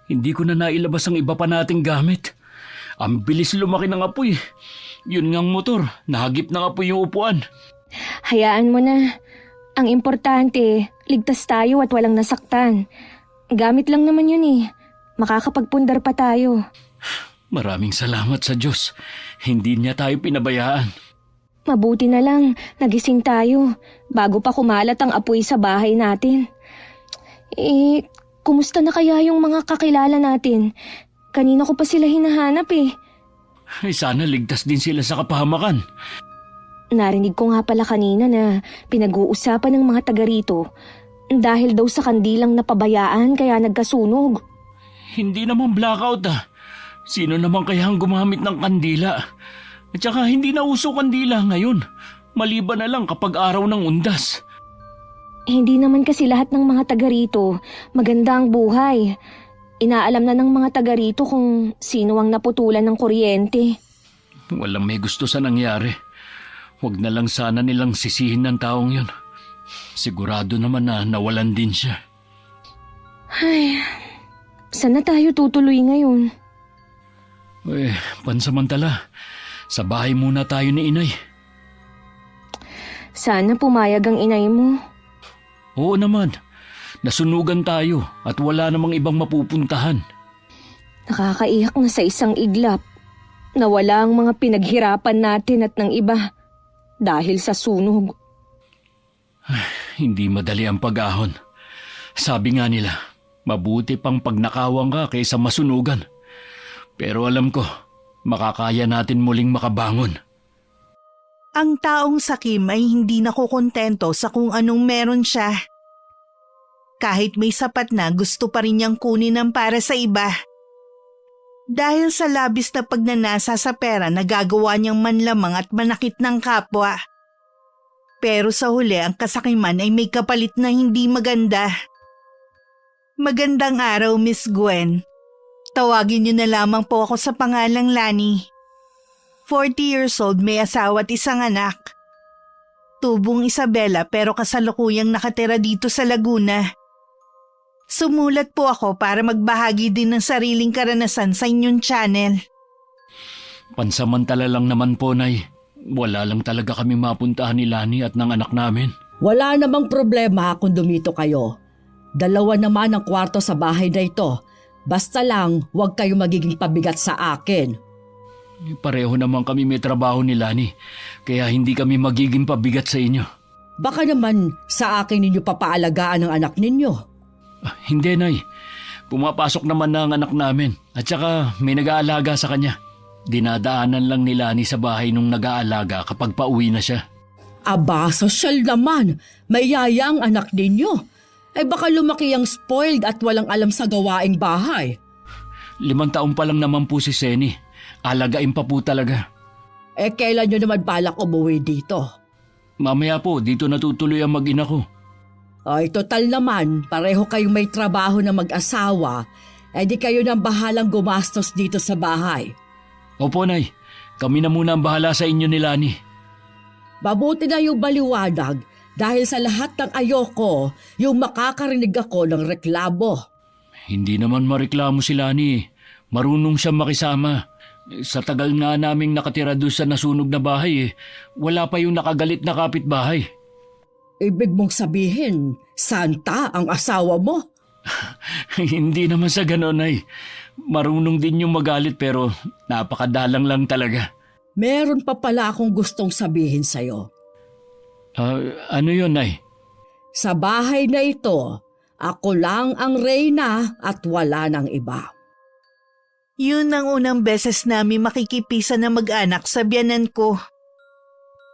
Hindi ko na nailabas ang iba pa nating gamit. Ang bilis lumaki ng apoy. Yun ngang motor, nahagip ng apoy yung upuan. Hayaan mo na. Ang importante, ligtas tayo at walang nasaktan. Gamit lang naman yun eh. Makakapagpundar pa tayo. Maraming salamat sa Diyos. Hindi niya tayo pinabayaan. Mabuti na lang, nagising tayo bago pa kumalat ang apoy sa bahay natin. Kumusta na kaya yung mga kakilala natin? Kanina ko pa sila hinahanap eh. Sana ligtas din sila sa kapahamakan. Narinig ko nga pala kanina na pinag-uusapan ng mga taga rito dahil daw sa kandilang napabayaan kaya nagkasunog. Hindi naman blackout ah. Sino naman kaya ang gumamit ng kandila? At saka hindi na uso kandila ngayon. Maliban na lang kapag araw ng undas. Hindi naman kasi lahat ng mga taga rito maganda ang buhay. Inaalam na ng mga taga rito kung sino ang naputulan ng kuryente. Walang may gusto sa nangyari. Huwag na lang sana nilang sisihin ng taong yun. Sigurado naman na nawalan din siya. Ay, saan na tayo tutuloy ngayon? Pansamantala, sa bahay muna tayo ni inay. Sana pumayag ang inay mo. Oo naman. Nasunugan tayo at wala namang ibang mapupuntahan. Nakakaiyak na sa isang iglap. Nawala ang mga pinaghirapan natin at ng iba dahil sa sunog. Hindi madali ang pag-ahon. Sabi nga nila, mabuti pang pagnakawang ka kaysa masunugan. Pero alam ko, makakaya natin muling makabangon. Ang taong sakim ay hindi nakokontento sa kung anong meron siya. Kahit may sapat na, gusto pa rin niyang kunin ang para sa iba. Dahil sa labis na pagnanasa sa pera, nagagawa niyang manlamang at manakit ng kapwa. Pero sa huli, ang kasakiman ay may kapalit na hindi maganda. Magandang araw, Miss Gwen. Tawagin niyo na lamang po ako sa pangalang Lani. 40 years old, may asawa at isang anak. Tubong Isabela pero kasalukuyang nakatira dito sa Laguna. Sumulat po ako para magbahagi din ng sariling karanasan sa inyong channel. Pansamantala lang naman po, Nay. Wala lang talaga kami mapuntahan ni Lani at ng anak namin. Wala namang problema kung dumito kayo. 2 naman ang kwarto sa bahay na ito. Basta lang, huwag kayo magiging pabigat sa akin. Pareho naman kami may trabaho ni Lani, kaya hindi kami magiging pabigat sa inyo. Baka naman sa akin ninyo papaalagaan ang anak ninyo. Hindi, Nay. Pumapasok naman na ang anak namin at saka may nag-aalaga sa kanya. Dinadaanan lang ni Lani sa bahay nung nag-aalaga kapag pauwi na siya. Aba, sosyal naman. May yaya ang anak ninyo. Ay baka lumaki ang spoiled at walang alam sa gawaing bahay. 5 taon pa lang naman po si Seni. Alagain pa po talaga. Kailan nyo naman balak umuwi dito? Mamaya po, dito natutuloy ang mag-ina ko. Ay, total naman, pareho kayong may trabaho na mag-asawa, di kayo nang bahalang gumastos dito sa bahay. Opo, Nay. Kami na muna ang bahala sa inyo ni Lani. Mabuti na yung baliwanag dahil sa lahat ng ayoko, yung makakarinig ako ng reklamo. Hindi naman mareklamo si Lani. Marunong siya makisama. Sa tagal nga naming nakatira doon sa nasunog na bahay, wala pa yung nakagalit na kapitbahay. Ibig mong sabihin, santa ang asawa mo? Hindi naman sa ganon, Nay. Marunong din yung magalit pero napakadalang lang talaga. Meron pa pala akong gustong sabihin sa'yo. Ano yun, Nay? Sa bahay na ito, ako lang ang reyna at wala ng iba. Yun ang unang beses namin makikipisa na mag-anak sa biyanan ko.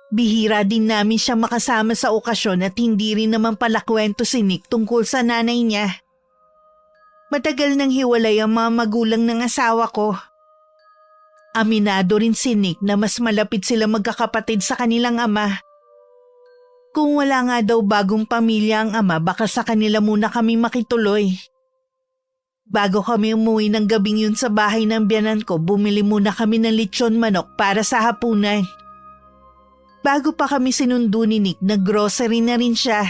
Bihira din namin siya makasama sa okasyon at hindi rin naman pala kwento si Nick tungkol sa nanay niya. Matagal nang hiwalay ang mga magulang ng asawa ko. Aminado rin si Nick na mas malapit sila magkakapatid sa kanilang ama. Kung wala nga daw bagong pamilya ang ama, baka sa kanila muna kami makituloy. Bago kami umuwi ng gabing yun sa bahay ng biyanan ko, bumili muna kami ng lechon manok para sa hapunan. Bago pa kami sinundo ni Nick, nag-grocery na rin siya.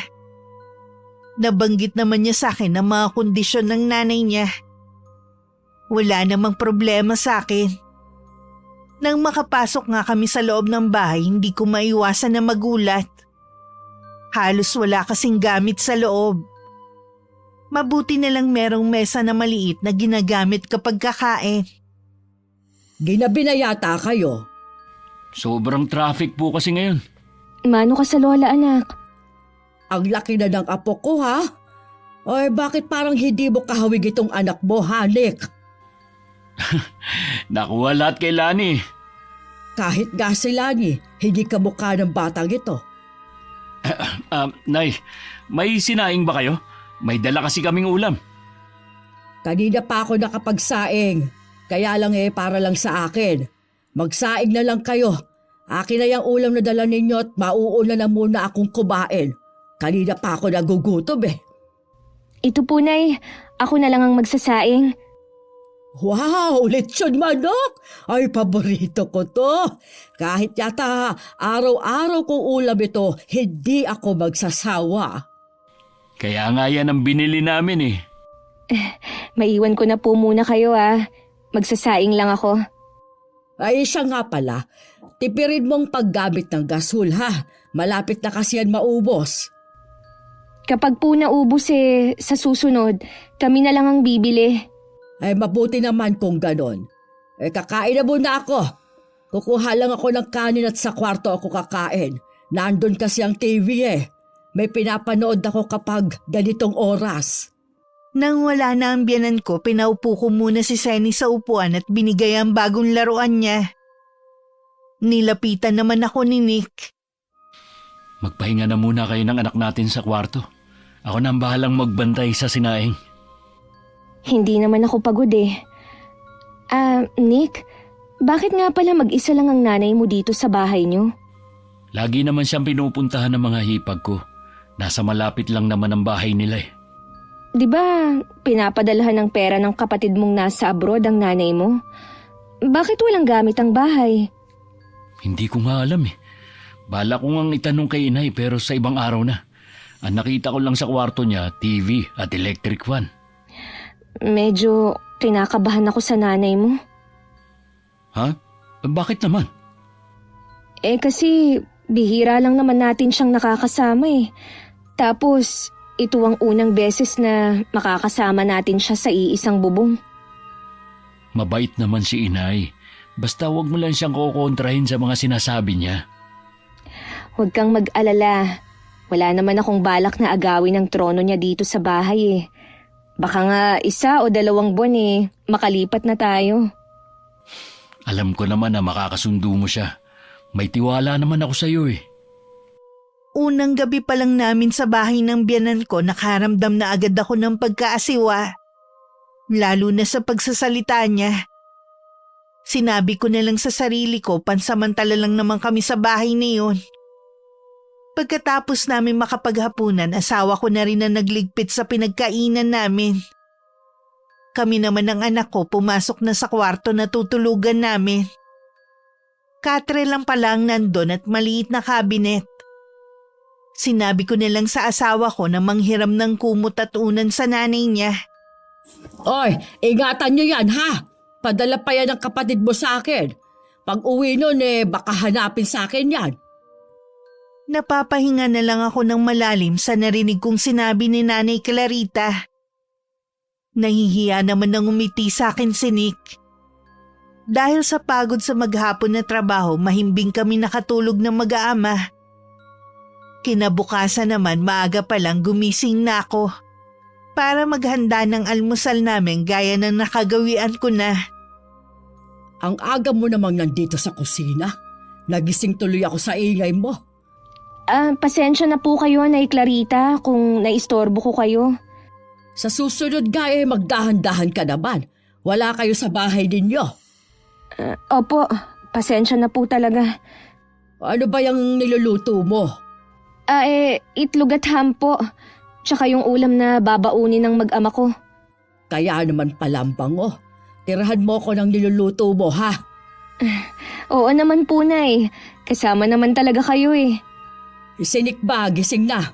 Nabanggit naman niya sa akin ang mga kondisyon ng nanay niya. Wala namang problema sa akin. Nang makapasok nga kami sa loob ng bahay, hindi ko maiwasan na magulat. Halos wala kasing gamit sa loob. Mabuti na lang merong mesa na maliit na ginagamit kapag kakain. Ginabi na yata kayo. Sobrang traffic po kasi ngayon. Mano ka sa lola, anak? Ang laki na ng apo ko, ha? Oy, bakit parang hindi mo kahawig itong anak mo, ha, Nick? Nakuha lahat kay Lani. Kahit nga sila ni, hindi kamukha ng batang ito. Nay, may sinaing ba kayo? May dala kasi kaming ulam. Kanina pa ako nakapagsaing, kaya lang para lang sa akin. Magsaing na lang kayo. Akin na yung ulam na dala ninyo at mauuna na muna akong kumain. Kanina pa ako nagugutom Ito po, Nay. Ako na lang ang magsasaing. Wow, lechon manok! Ay, paborito ko to. Kahit yata araw-araw kong ulam ito, hindi ako magsasawa. Kaya nga yan ang binili namin Maiwan ko na po muna kayo, Magsasaing lang ako. Ay, siya nga pala. Tipirin mong paggamit ng gasol, ha? Malapit na kasi yan maubos. Kapag po naubos sa susunod, kami na lang ang bibili. Ay, mabuti naman kung ganon. Kakain na muna ako. Kukuha lang ako ng kanin at sa kwarto ako kakain. Nandun kasi ang TV May pinapanood ako kapag ganitong oras. Nang wala na ang biyanan ko, pinaupo ko muna si Senny sa upuan at binigay ang bagong laruan niya. Nilapitan naman ako ni Nick. Magpahinga na muna kayo ng anak natin sa kwarto. Ako na ang bahalang magbantay sa sinaing. Hindi naman ako pagod Nick, bakit nga pala mag-isa lang ang nanay mo dito sa bahay niyo? Lagi naman siyang pinupuntahan ng mga hipag ko. Nasa malapit lang naman ang bahay nila Di ba pinapadalahan ng pera ng kapatid mong nasa abroad ang nanay mo? Bakit walang gamit ang bahay? Hindi ko nga alam Bala ko ngang itanong kay inay pero sa ibang araw na. Ang nakita ko lang sa kwarto niya, TV at electric fan. Medyo kinakabahan ako sa nanay mo. Ha? Bakit naman? Kasi bihira lang naman natin siyang nakakasama Tapos ito ang unang beses na makakasama natin siya sa iisang bubong. Mabait naman si inay. Basta wag mo lang siyang kukontrahin sa mga sinasabi niya. Huwag kang mag-alala. Wala naman akong balak na agawin ang trono niya dito sa bahay Baka nga 1 o 2 buwan makalipat na tayo. Alam ko naman na makakasundo mo siya. May tiwala naman ako sa iyo Unang gabi pa lang namin sa bahay ng biyanan ko, nakaramdam na agad ako ng pagkaasiwa. Lalo na sa pagsasalita niya. Sinabi ko na lang sa sarili ko, pansamantala lang naman kami sa bahay niyon. Pagkatapos namin makapaghapunan, asawa ko na rin na nagligpit sa pinagkainan namin. Kami naman ng anak ko pumasok na sa kwarto na tutulugan namin. Katre lang pala ang nandun at maliit na kabinet. Sinabi ko na lang sa asawa ko na manghiram ng kumot at unan sa nanay niya. Oy, ingatan niyo yan, ha? Padala pa yan ng kapatid mo sa akin. Pag uwi nun, baka hanapin sa akin yan. Napapahinga na lang ako ng malalim sa narinig kong sinabi ni Nanay Clarita. Nahihiya naman nang umiti sa akin si Nick. Dahil sa pagod sa maghapon na trabaho, mahimbing kami nakatulog ng mag-aama. Kinabukasan naman maaga pa lang gumising na ako para maghanda ng almusal namin gaya ng nakagawian ko na. Ang aga mo namang nandito sa kusina. Nagising tuloy ako sa ingay mo. Pasensya na po kayo, Nay Clarita, kung naistorbo ko kayo. Sa susunod nga magdahan-dahan ka naman. Wala kayo sa bahay ninyo. Opo, pasensya na po talaga. Ano ba yung niluluto mo? Itlog at ham po. Tsaka yung ulam na babaunin ng mag-ama ko. Kaya naman palambang Tirahan mo ko ng niluluto mo, ha? Oo naman po, Nay. Kasama naman talaga kayo Si Nick ba, gising na?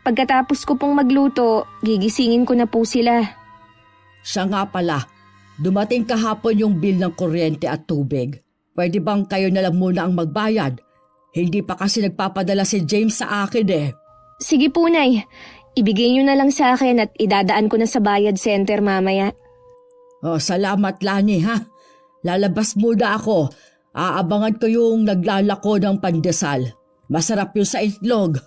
Pagkatapos ko pong magluto, gigisingin ko na po sila. Siya nga pala, Dumating kahapon yung bill ng kuryente at tubig. Pwede bang kayo na lang muna ang magbayad? Hindi pa kasi nagpapadala si James sa akin eh. Sige po, Nay. Ibigay niyo na lang sa akin at idadaan ko na sa bayad center mamaya. Oh, salamat Lani ha. Lalabas muna ako. Aabangan ko yung naglalako ng pandesal. Masarap yung sa itlog.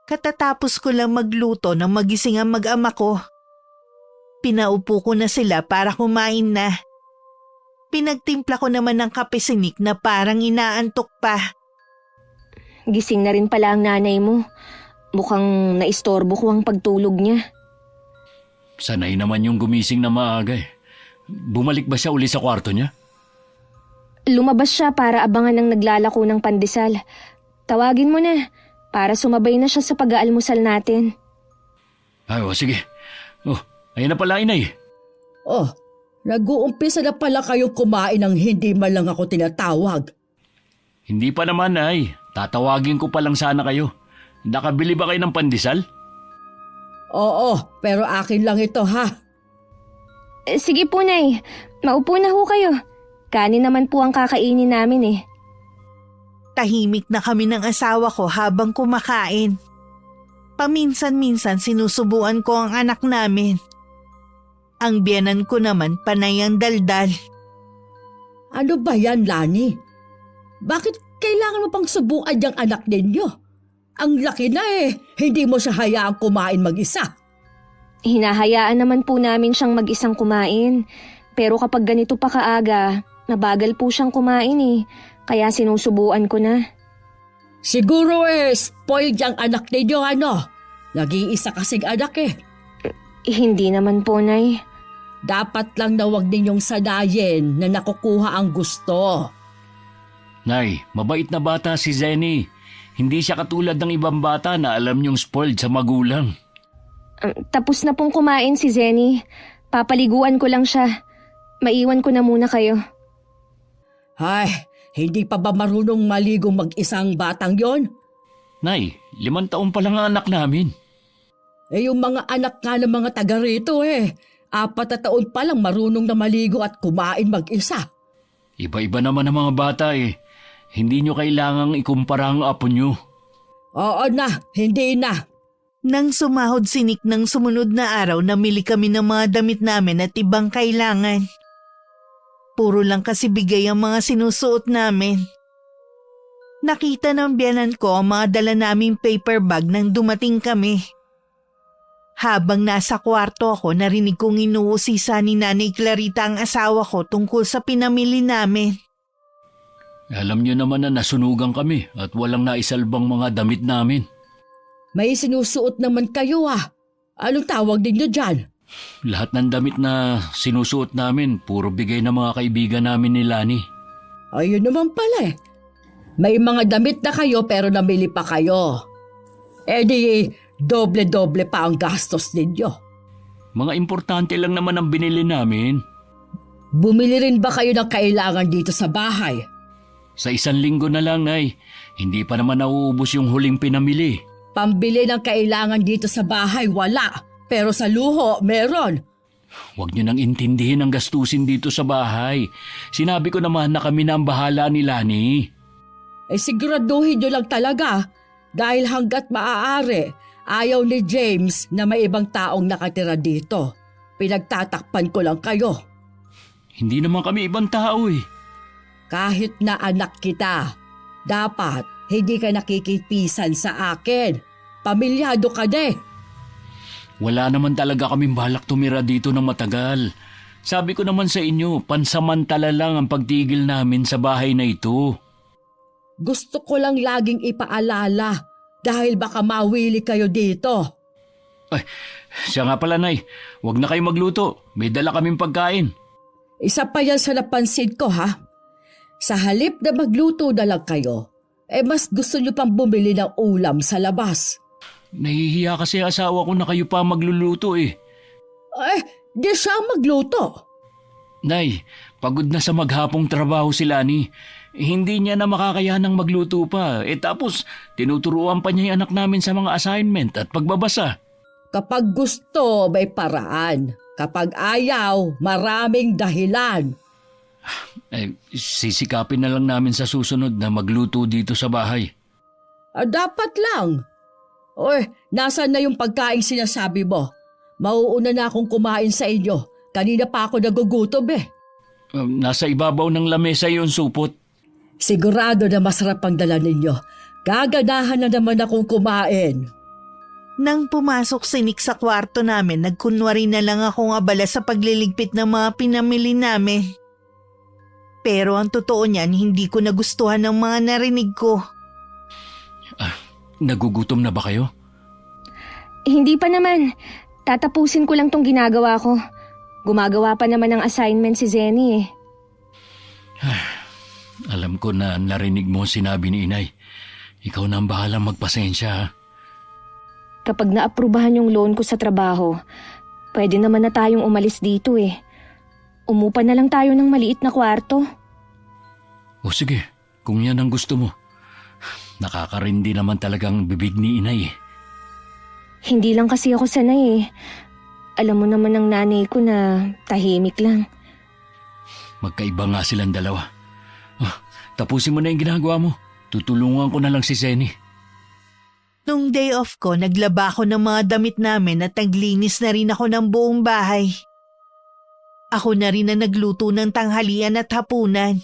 Katatapos ko lang magluto nang magising ang mag-ama ko. Pinaupo ko na sila para kumain na. Pinagtimpla ko naman ng kape si Nick na parang inaantok pa. Gising na rin pala ang nanay mo. Mukhang naistorbo ko ang pagtulog niya. Sanay naman yung gumising na maaga eh. Bumalik ba siya uli sa kwarto niya? Lumabas siya para abangan ng naglalako ng pandesal. Tawagin mo na para sumabay na siya sa pag-aalmusal natin. Ay, sige. Oh, ayun na pala, inay. Oh, nag-uumpisa na pala kayong kumain ng hindi man lang ako tinatawag. Hindi pa naman, ay. Tatawagin ko pa lang sana kayo. Nakabili ba kayo ng pandesal? Oo, pero akin lang ito ha. Sige po, Nay. Maupo na ho kayo. Kanin naman po ang kakainin namin eh. Tahimik na kami ng asawa ko habang kumakain. Paminsan-minsan sinusubuan ko ang anak namin. Ang biyanan ko naman panay ang daldal. Ano ba yan, Lani? Bakit kailangan mo pang subukan yung anak ninyo? Ang laki na eh, hindi mo siya hayaang kumain mag-isa. Hinahayaan naman po namin siyang mag-isang kumain. Pero kapag ganito pa kaaga, nabagal po siyang kumain eh. Kaya sinusubuan ko na. Siguro spoiled yung anak ninyo ano? Nag-iisa kasing anak eh. Hindi naman po, Nay. Dapat lang na wag ninyong sanayin na nakukuha ang gusto. Nay, mabait na bata si Zenny. Hindi siya katulad ng ibang bata na alam niyong spoiled sa magulang. Tapos na pong kumain si Zenny. Papaliguan ko lang siya. Maiwan ko na muna kayo. Ay, hindi pa ba marunong maligong mag-isang batang yon? Nay, 5 taon pa lang ang anak namin. Eh yung mga anak nga ng mga taga rito 4 na taon pa lang marunong na maligo at kumain mag-isa. Iba-iba naman ang mga bata eh. Hindi nyo kailangang ikumpara ang apo nyo. Oo na, hindi na. Nang sumahod si Nick ng sumunod na araw, namili kami ng mga damit namin at ibang kailangan. Puro lang kasi bigay ang mga sinusuot namin. Nakita ng biyanan ko ang mga dala naming paper bag nang dumating kami. Habang nasa kwarto ako, narinig kong inuusisa ni Nanay Clarita ang asawa ko tungkol sa pinamili namin. Alam nyo naman na nasunugan kami at walang naisalbang mga damit namin. May sinusuot naman kayo Anong tawag ninyo dyan? Lahat ng damit na sinusuot namin, puro bigay ng mga kaibigan namin ni Lani. Ayun naman pala May mga damit na kayo pero namili pa kayo. Di doble-doble pa ang gastos ninyo. Mga importante lang naman ang binili namin. Bumili rin ba kayo ng kailangan dito sa bahay? Sa 1 linggo na lang ay hindi pa naman nauubos yung huling pinamili. Pambili ng kailangan dito sa bahay wala, pero sa luho meron. Huwag niyo nang intindihin ang gastusin dito sa bahay. Sinabi ko naman na kami na ang bahala ni Lani. Siguraduhin nyo lang talaga dahil hanggat maaari ayaw ni James na may ibang taong nakatira dito. Pinagtatakpan ko lang kayo. Hindi naman kami ibang tao eh. Kahit na anak kita, dapat hindi ka nakikipisan sa akin. Pamilyado ka na Wala naman talaga kaming balak tumira dito ng matagal. Sabi ko naman sa inyo, pansamantala lang ang pagtigil namin sa bahay na ito. Gusto ko lang laging ipaalala dahil baka mawili kayo dito. Ay, siya nga pala, Nay. Huwag na kayo magluto. May dala kaming pagkain. Isa pa yan sa napansin ko Sa halip na magluto na lang kayo, mas gusto nyo pang bumili ng ulam sa labas. Nahihiya kasi asawa ko na kayo pa magluluto eh. Di siya magluto. Nay, pagod na sa maghapong trabaho si Lani. Hindi niya na makakayanang magluto pa. Tapos, tinuturuan pa niya yung anak namin sa mga assignment at pagbabasa. Kapag gusto, may paraan. Kapag ayaw, maraming dahilan. Sisikapin na lang namin sa susunod na magluto dito sa bahay. Dapat lang. Nasaan na yung pagkaing sinasabi mo? Mauuna na akong kumain sa inyo. Kanina pa ako nagugutom eh. Nasa ibabaw ng lamesa yung supot. Sigurado na masarap ang dala ninyo. Gaganahan na naman akong kumain. Nang pumasok si Nick sa kwarto namin, nagkunwari na lang akong abala sa pagliligpit ng mga pinamili namin. Pero ang totoo niyan, hindi ko nagustuhan ng mga narinig ko. Nagugutom na ba kayo? Hindi pa naman. Tatapusin ko lang tong ginagawa ko. Gumagawa pa naman ng assignment si Zenny eh. Alam ko na narinig mo sinabi ni Inay. Ikaw na ang bahalang magpasensya ha. Kapag naaprubahan yung loan ko sa trabaho, pwede naman na tayong umalis dito eh. Umupa na lang tayo ng maliit na kwarto. O sige, kung yan ang gusto mo. Nakakarindi naman talagang bibig ni Inay eh. Hindi lang kasi ako sanay eh. Alam mo naman ng nanay ko na tahimik lang. Magkaiba nga silang dalawa. Tapusin mo na yung ginagawa mo. Tutulungan ko na lang si Zenny. Nung day off ko, naglaba ako ng mga damit namin at naglinis na rin ako ng buong bahay. Ako na rin na nagluto ng tanghalian at hapunan.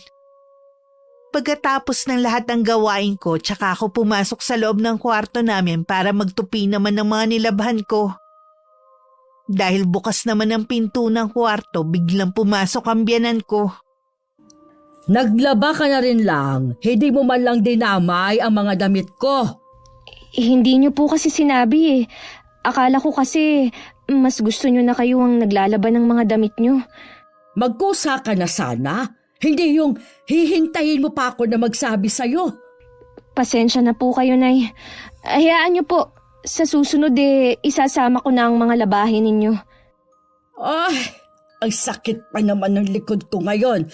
Pagkatapos ng lahat ng gawain ko, tsaka ako pumasok sa loob ng kwarto namin para magtupi naman ng mga nilabhan ko. Dahil bukas naman ang pinto ng kwarto, biglang pumasok ang biyanan ko. Naglaba ka na rin lang. Hindi mo man lang dinamay ang mga damit ko. Hindi niyo po kasi sinabi eh. Akala ko kasi mas gusto niyo na kayo ang naglalaban ng mga damit niyo. Magkusa ka na sana. Hindi yung hihintayin mo pa ako na magsabi sa'yo. Pasensya na po kayo, Nay. Hayaan niyo po. Sa susunod isasama ko na ang mga labahin ninyo. Ay, ang sakit pa naman ng likod ko ngayon.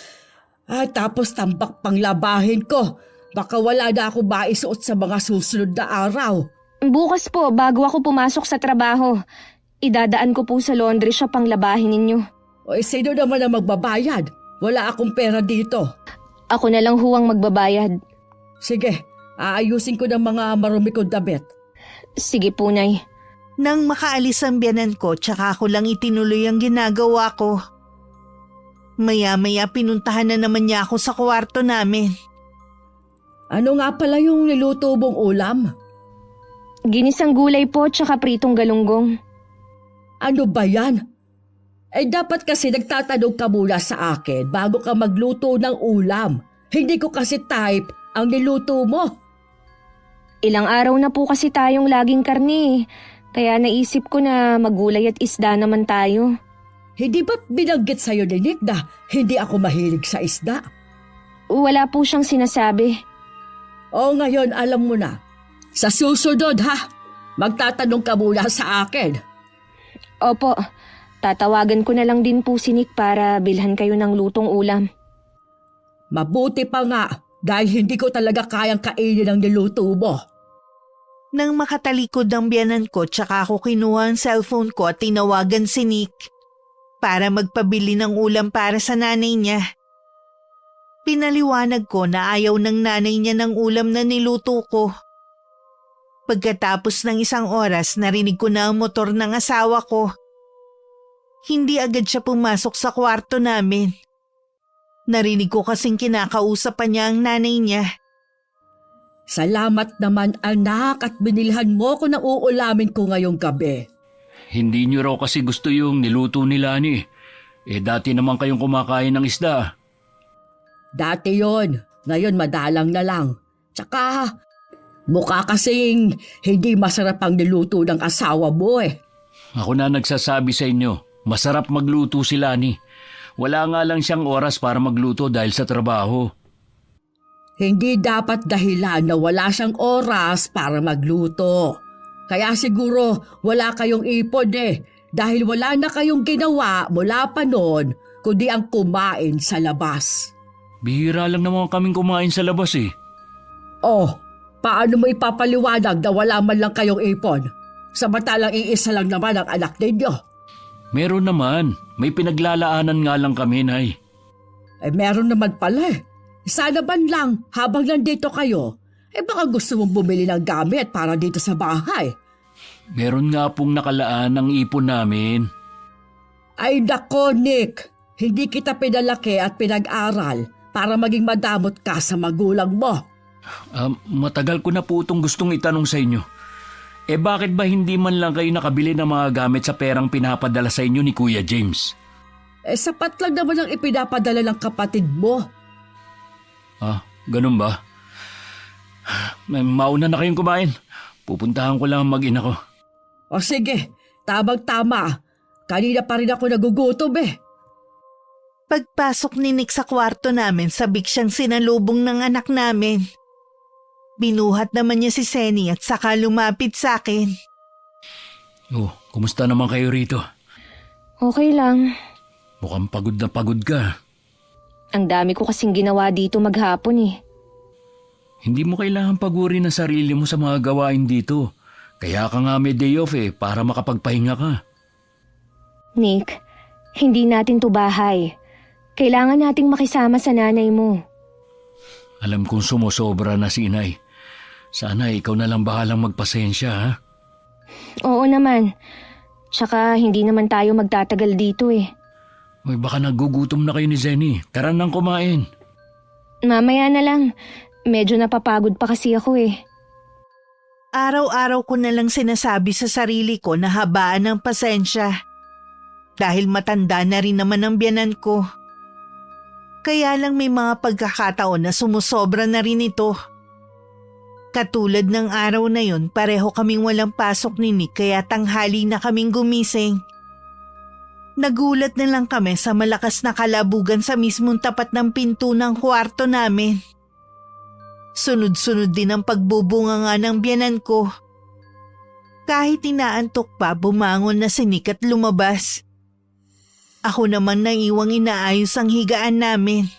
Tapos tambak pang labahin ko. Baka wala na ako maisuot sa mga susunod na araw. Bukas po, bago ako pumasok sa trabaho, idadaan ko po sa laundry shop ang labahin ninyo. Sino naman ang magbabayad? Wala akong pera dito. Ako na lang huwang magbabayad. Sige, aayusin ko ng mga marumi kong damit. Sige po, Nay. Nang makaalis ang biyanan ko, tsaka ako lang itinuloy ang ginagawa ko. Maya-maya pinuntahan na naman niya ako sa kwarto namin. Ano nga pala yung niluto mong ulam? Ginisang gulay po tsaka pritong galunggong. Ano ba yan? Dapat kasi nagtatanong ka muna sa akin bago ka magluto ng ulam. Hindi ko kasi type ang niluto mo. Ilang araw na po kasi tayong laging karne. Kaya naisip ko na magulay at isda naman tayo. Hindi ba binanggit sa'yo ni Nick na hindi ako mahilig sa isda? Wala po siyang sinasabi. Ngayon alam mo na. Sa susunod ha, magtatanong ka muna sa akin. Opo, tatawagan ko na lang din po si Nick para bilhan kayo ng lutong ulam. Mabuti pa nga dahil hindi ko talaga kayang kainin ang niluto mo. Nang makatalikod ang biyanan ko, tsaka ako kinuha ang cellphone ko at tinawagan si Nick para magpabili ng ulam para sa nanay niya. Pinaliwanag ko na ayaw ng nanay niya ng ulam na niluto ko. Pagkatapos ng isang oras, narinig ko na ang motor ng asawa ko. Hindi agad siya pumasok sa kwarto namin. Narinig ko kasing kinakausap pa niya ang nanay niya. Salamat naman anak at binilhan mo ko ng uulamin ko ngayong gabi. Hindi niyo raw kasi gusto yung niluto ni Lani. Dati naman kayong kumakain ng isda. Dati yon, ngayon madalang na lang. Tsaka, mukha kasing hindi masarap ang niluto ng asawa mo eh. Ako na nagsasabi sa inyo, masarap magluto si Lani. Wala nga lang siyang oras para magluto dahil sa trabaho. Hindi dapat dahilan na wala siyang oras para magluto. Kaya siguro wala kayong ipon dahil wala na kayong ginawa mula pa noon kundi ang kumain sa labas. Bihira lang naman kaming kumain sa labas eh. Paano mo ipapaliwanag na wala man lang kayong ipon? Samantalang iisa lang naman ang anak ninyo. Meron naman. May pinaglalaanan nga lang kami, Nay. Meron naman pala eh. Sana man lang habang nandito kayo, baka gusto mong bumili ng gamit para dito sa bahay. Meron nga pong nakalaan ang ipon namin. Ay nako, Nick. Hindi kita pinalaki at pinag-aral para maging madamot ka sa magulang mo. Matagal ko na po itong gustong itanong sa inyo. Bakit ba hindi man lang kayo nakabili ng mga gamit sa perang pinapadala sa inyo ni Kuya James? Sapat lang naman ang ipinapadala ng kapatid mo. Ganun ba? Mauna na kayong kumain. Pupuntahan ko lang ang mag-ina ko. O sige, tamang-tama. Kanina pa rin ako nagugutom eh. Pagpasok ni Nick sa kwarto namin, sabik siyang sinalubong ng anak namin. Binuhat naman niya si Senny at saka lumapit sa akin. Kumusta naman kayo rito? Okay lang. Mukhang pagod na pagod ka. Ang dami ko kasing ginawa dito maghapon eh. Hindi mo kailangan pagurin ang sarili mo sa mga gawain dito. Kaya ka nga may day off para makapagpahinga ka. Nick, hindi natin to bahay. Kailangan nating makisama sa nanay mo. Alam kong sumusobra na si inay. Sana ikaw na lang bahalang magpasensya, ha? Oo naman. Tsaka hindi naman tayo magtatagal dito eh. Baka nagugutom na kayo ni Zenny. Tara nang kumain. Mamaya na lang. Medyo napapagod pa kasi ako eh. Araw-araw ko na lang sinasabi sa sarili ko na habaan ng pasensya. Dahil matanda na rin naman ang biyanan ko. Kaya lang may mga pagkakataon na sumusobra na rin ito. Katulad ng araw na yon, pareho kaming walang pasok ni Nick kaya tanghali na kaming gumising. Nagulat na lang kami sa malakas na kalabugan sa mismong tapat ng pinto ng kwarto namin. Sunod-sunod din ang pagbubunga nga ng biyanan ko. Kahit inaantok pa, bumangon na si Nick at lumabas. Ako naman naiwang inaayos ang higaan namin.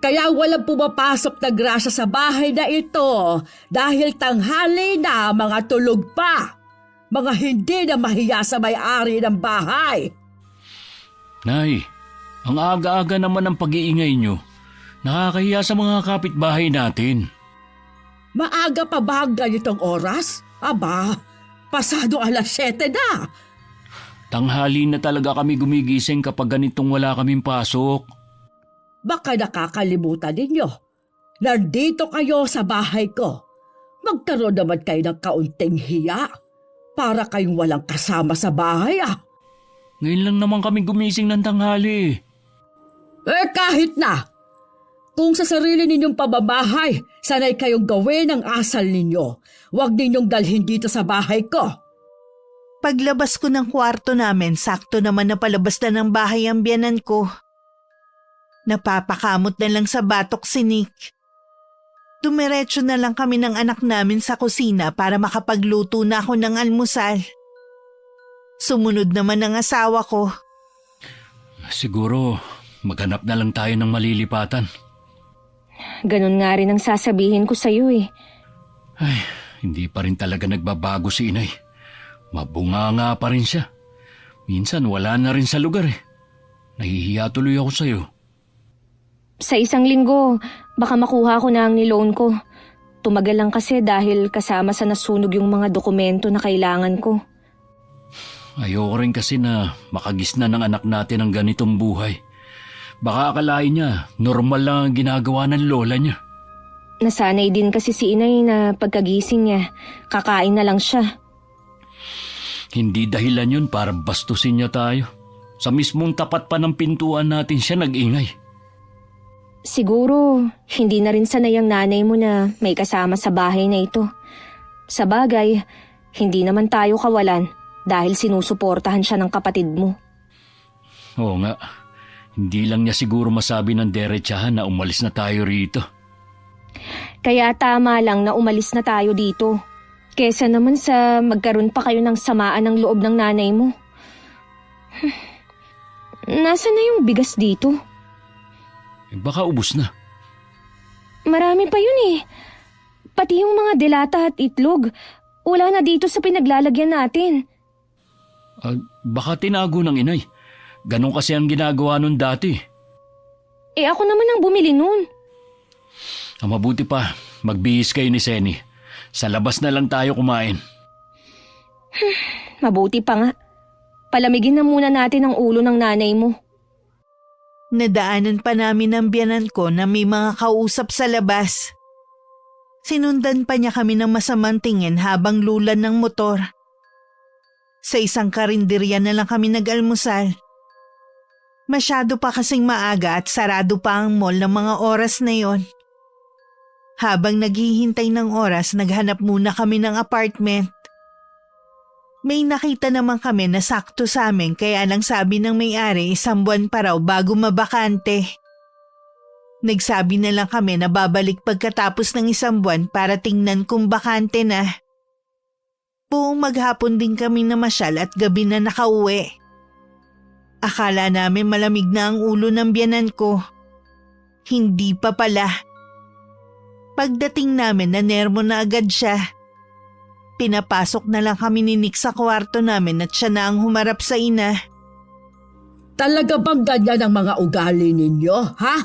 Kaya walang pumapasok na grasya sa bahay na ito dahil tanghali na mga tulog pa. Mga hindi na mahiya sa may-ari ng bahay. Nay, ang aga-aga naman ang pag-iingay nyo. Nakakahiya sa mga kapitbahay natin. Maaga pa ba ang ganitong oras? Aba, pasado 7:00 na. Tanghali na talaga kami gumigising kapag ganitong wala kaming pasok. Baka nakakalimutan ninyo. Nandito kayo sa bahay ko. Magkaroon naman kayo ng kaunting hiya. Para kayong walang kasama sa bahay Ngayon lang naman kami gumising ng tanghali. Kahit na. Kung sa sarili ninyong pababahay, sanay kayong gawin ang asal ninyo. Huwag ninyong dalhin dito sa bahay ko. Paglabas ko ng kwarto namin, sakto naman na palabas na ng bahay ang biyanan ko. Napapakamot na lang sa batok si Nick. Dumiretso na lang kami ng anak namin sa kusina para makapagluto na ako ng almusal. Sumunod naman ang asawa ko. Siguro, maghanap na lang tayo ng malilipatan. Ganun nga rin ang sasabihin ko sa'yo eh. Ay, hindi pa rin talaga nagbabago si inay. Mabunganga pa rin siya. Minsan wala na rin sa lugar Nahihiya tuloy ako sa'yo. Sa 1 linggo, baka makuha ko na ang niloan ko. Tumagal lang kasi dahil kasama sa nasunog yung mga dokumento na kailangan ko. Ayoko rin kasi na makagisna ng anak natin ang ganitong buhay. Baka akalain niya, normal lang ang ginagawa ng lola niya. Nasanay din kasi si inay na pagkagising niya, kakain na lang siya. Hindi dahilan yun para bastusin niya tayo. Sa mismong tapat pa ng pintuan natin siya nag-ingay. Siguro, hindi na rin sanay ang nanay mo na may kasama sa bahay na ito. Sa bagay, hindi naman tayo kawalan dahil sinusuportahan siya ng kapatid mo. Oo nga. Hindi lang niya siguro masabi ng derechahan na umalis na tayo rito. Kaya tama lang na umalis na tayo dito. Kesa naman sa magkaroon pa kayo ng samaan ng loob ng nanay mo. Nasaan na yung bigas dito? Baka ubos na. Marami pa yun eh. Pati yung mga delata at itlog. Wala na dito sa pinaglalagyan natin. Baka tinago ng inay. Ganon kasi ang ginagawa nun dati. Ako naman ang bumili nun. Mabuti pa, magbihis kayo ni Seni. Sa labas na lang tayo kumain. Mabuti pa nga. Palamigin na muna natin ang ulo ng nanay mo. Nadaanan pa namin ang biyanan ko na may mga kausap sa labas. Sinundan pa niya kami ng masamang tingin habang lulan ng motor. Sa isang karinderya na lang kami nag-almusal. Masyado pa kasing maaga at sarado pa ang mall ng mga oras na yon. Habang naghihintay ng oras, naghanap muna kami ng apartment. May nakita naman kami na sakto sa amin kaya lang sabi ng may-ari 1 buwan pa raw bago mabakante. Nagsabi na lang kami na babalik pagkatapos ng 1 buwan para tingnan kung bakante na. Buong maghapon din kami namasyal at gabi na nakauwi. Akala namin malamig na ang ulo ng biyanan ko. Hindi pa pala. Pagdating namin nanermo na agad siya. Pinapasok na lang kami ni Nick sa kwarto namin at siya na ang humarap sa ina. Talaga bang ganyan ang mga ugali ninyo, ha?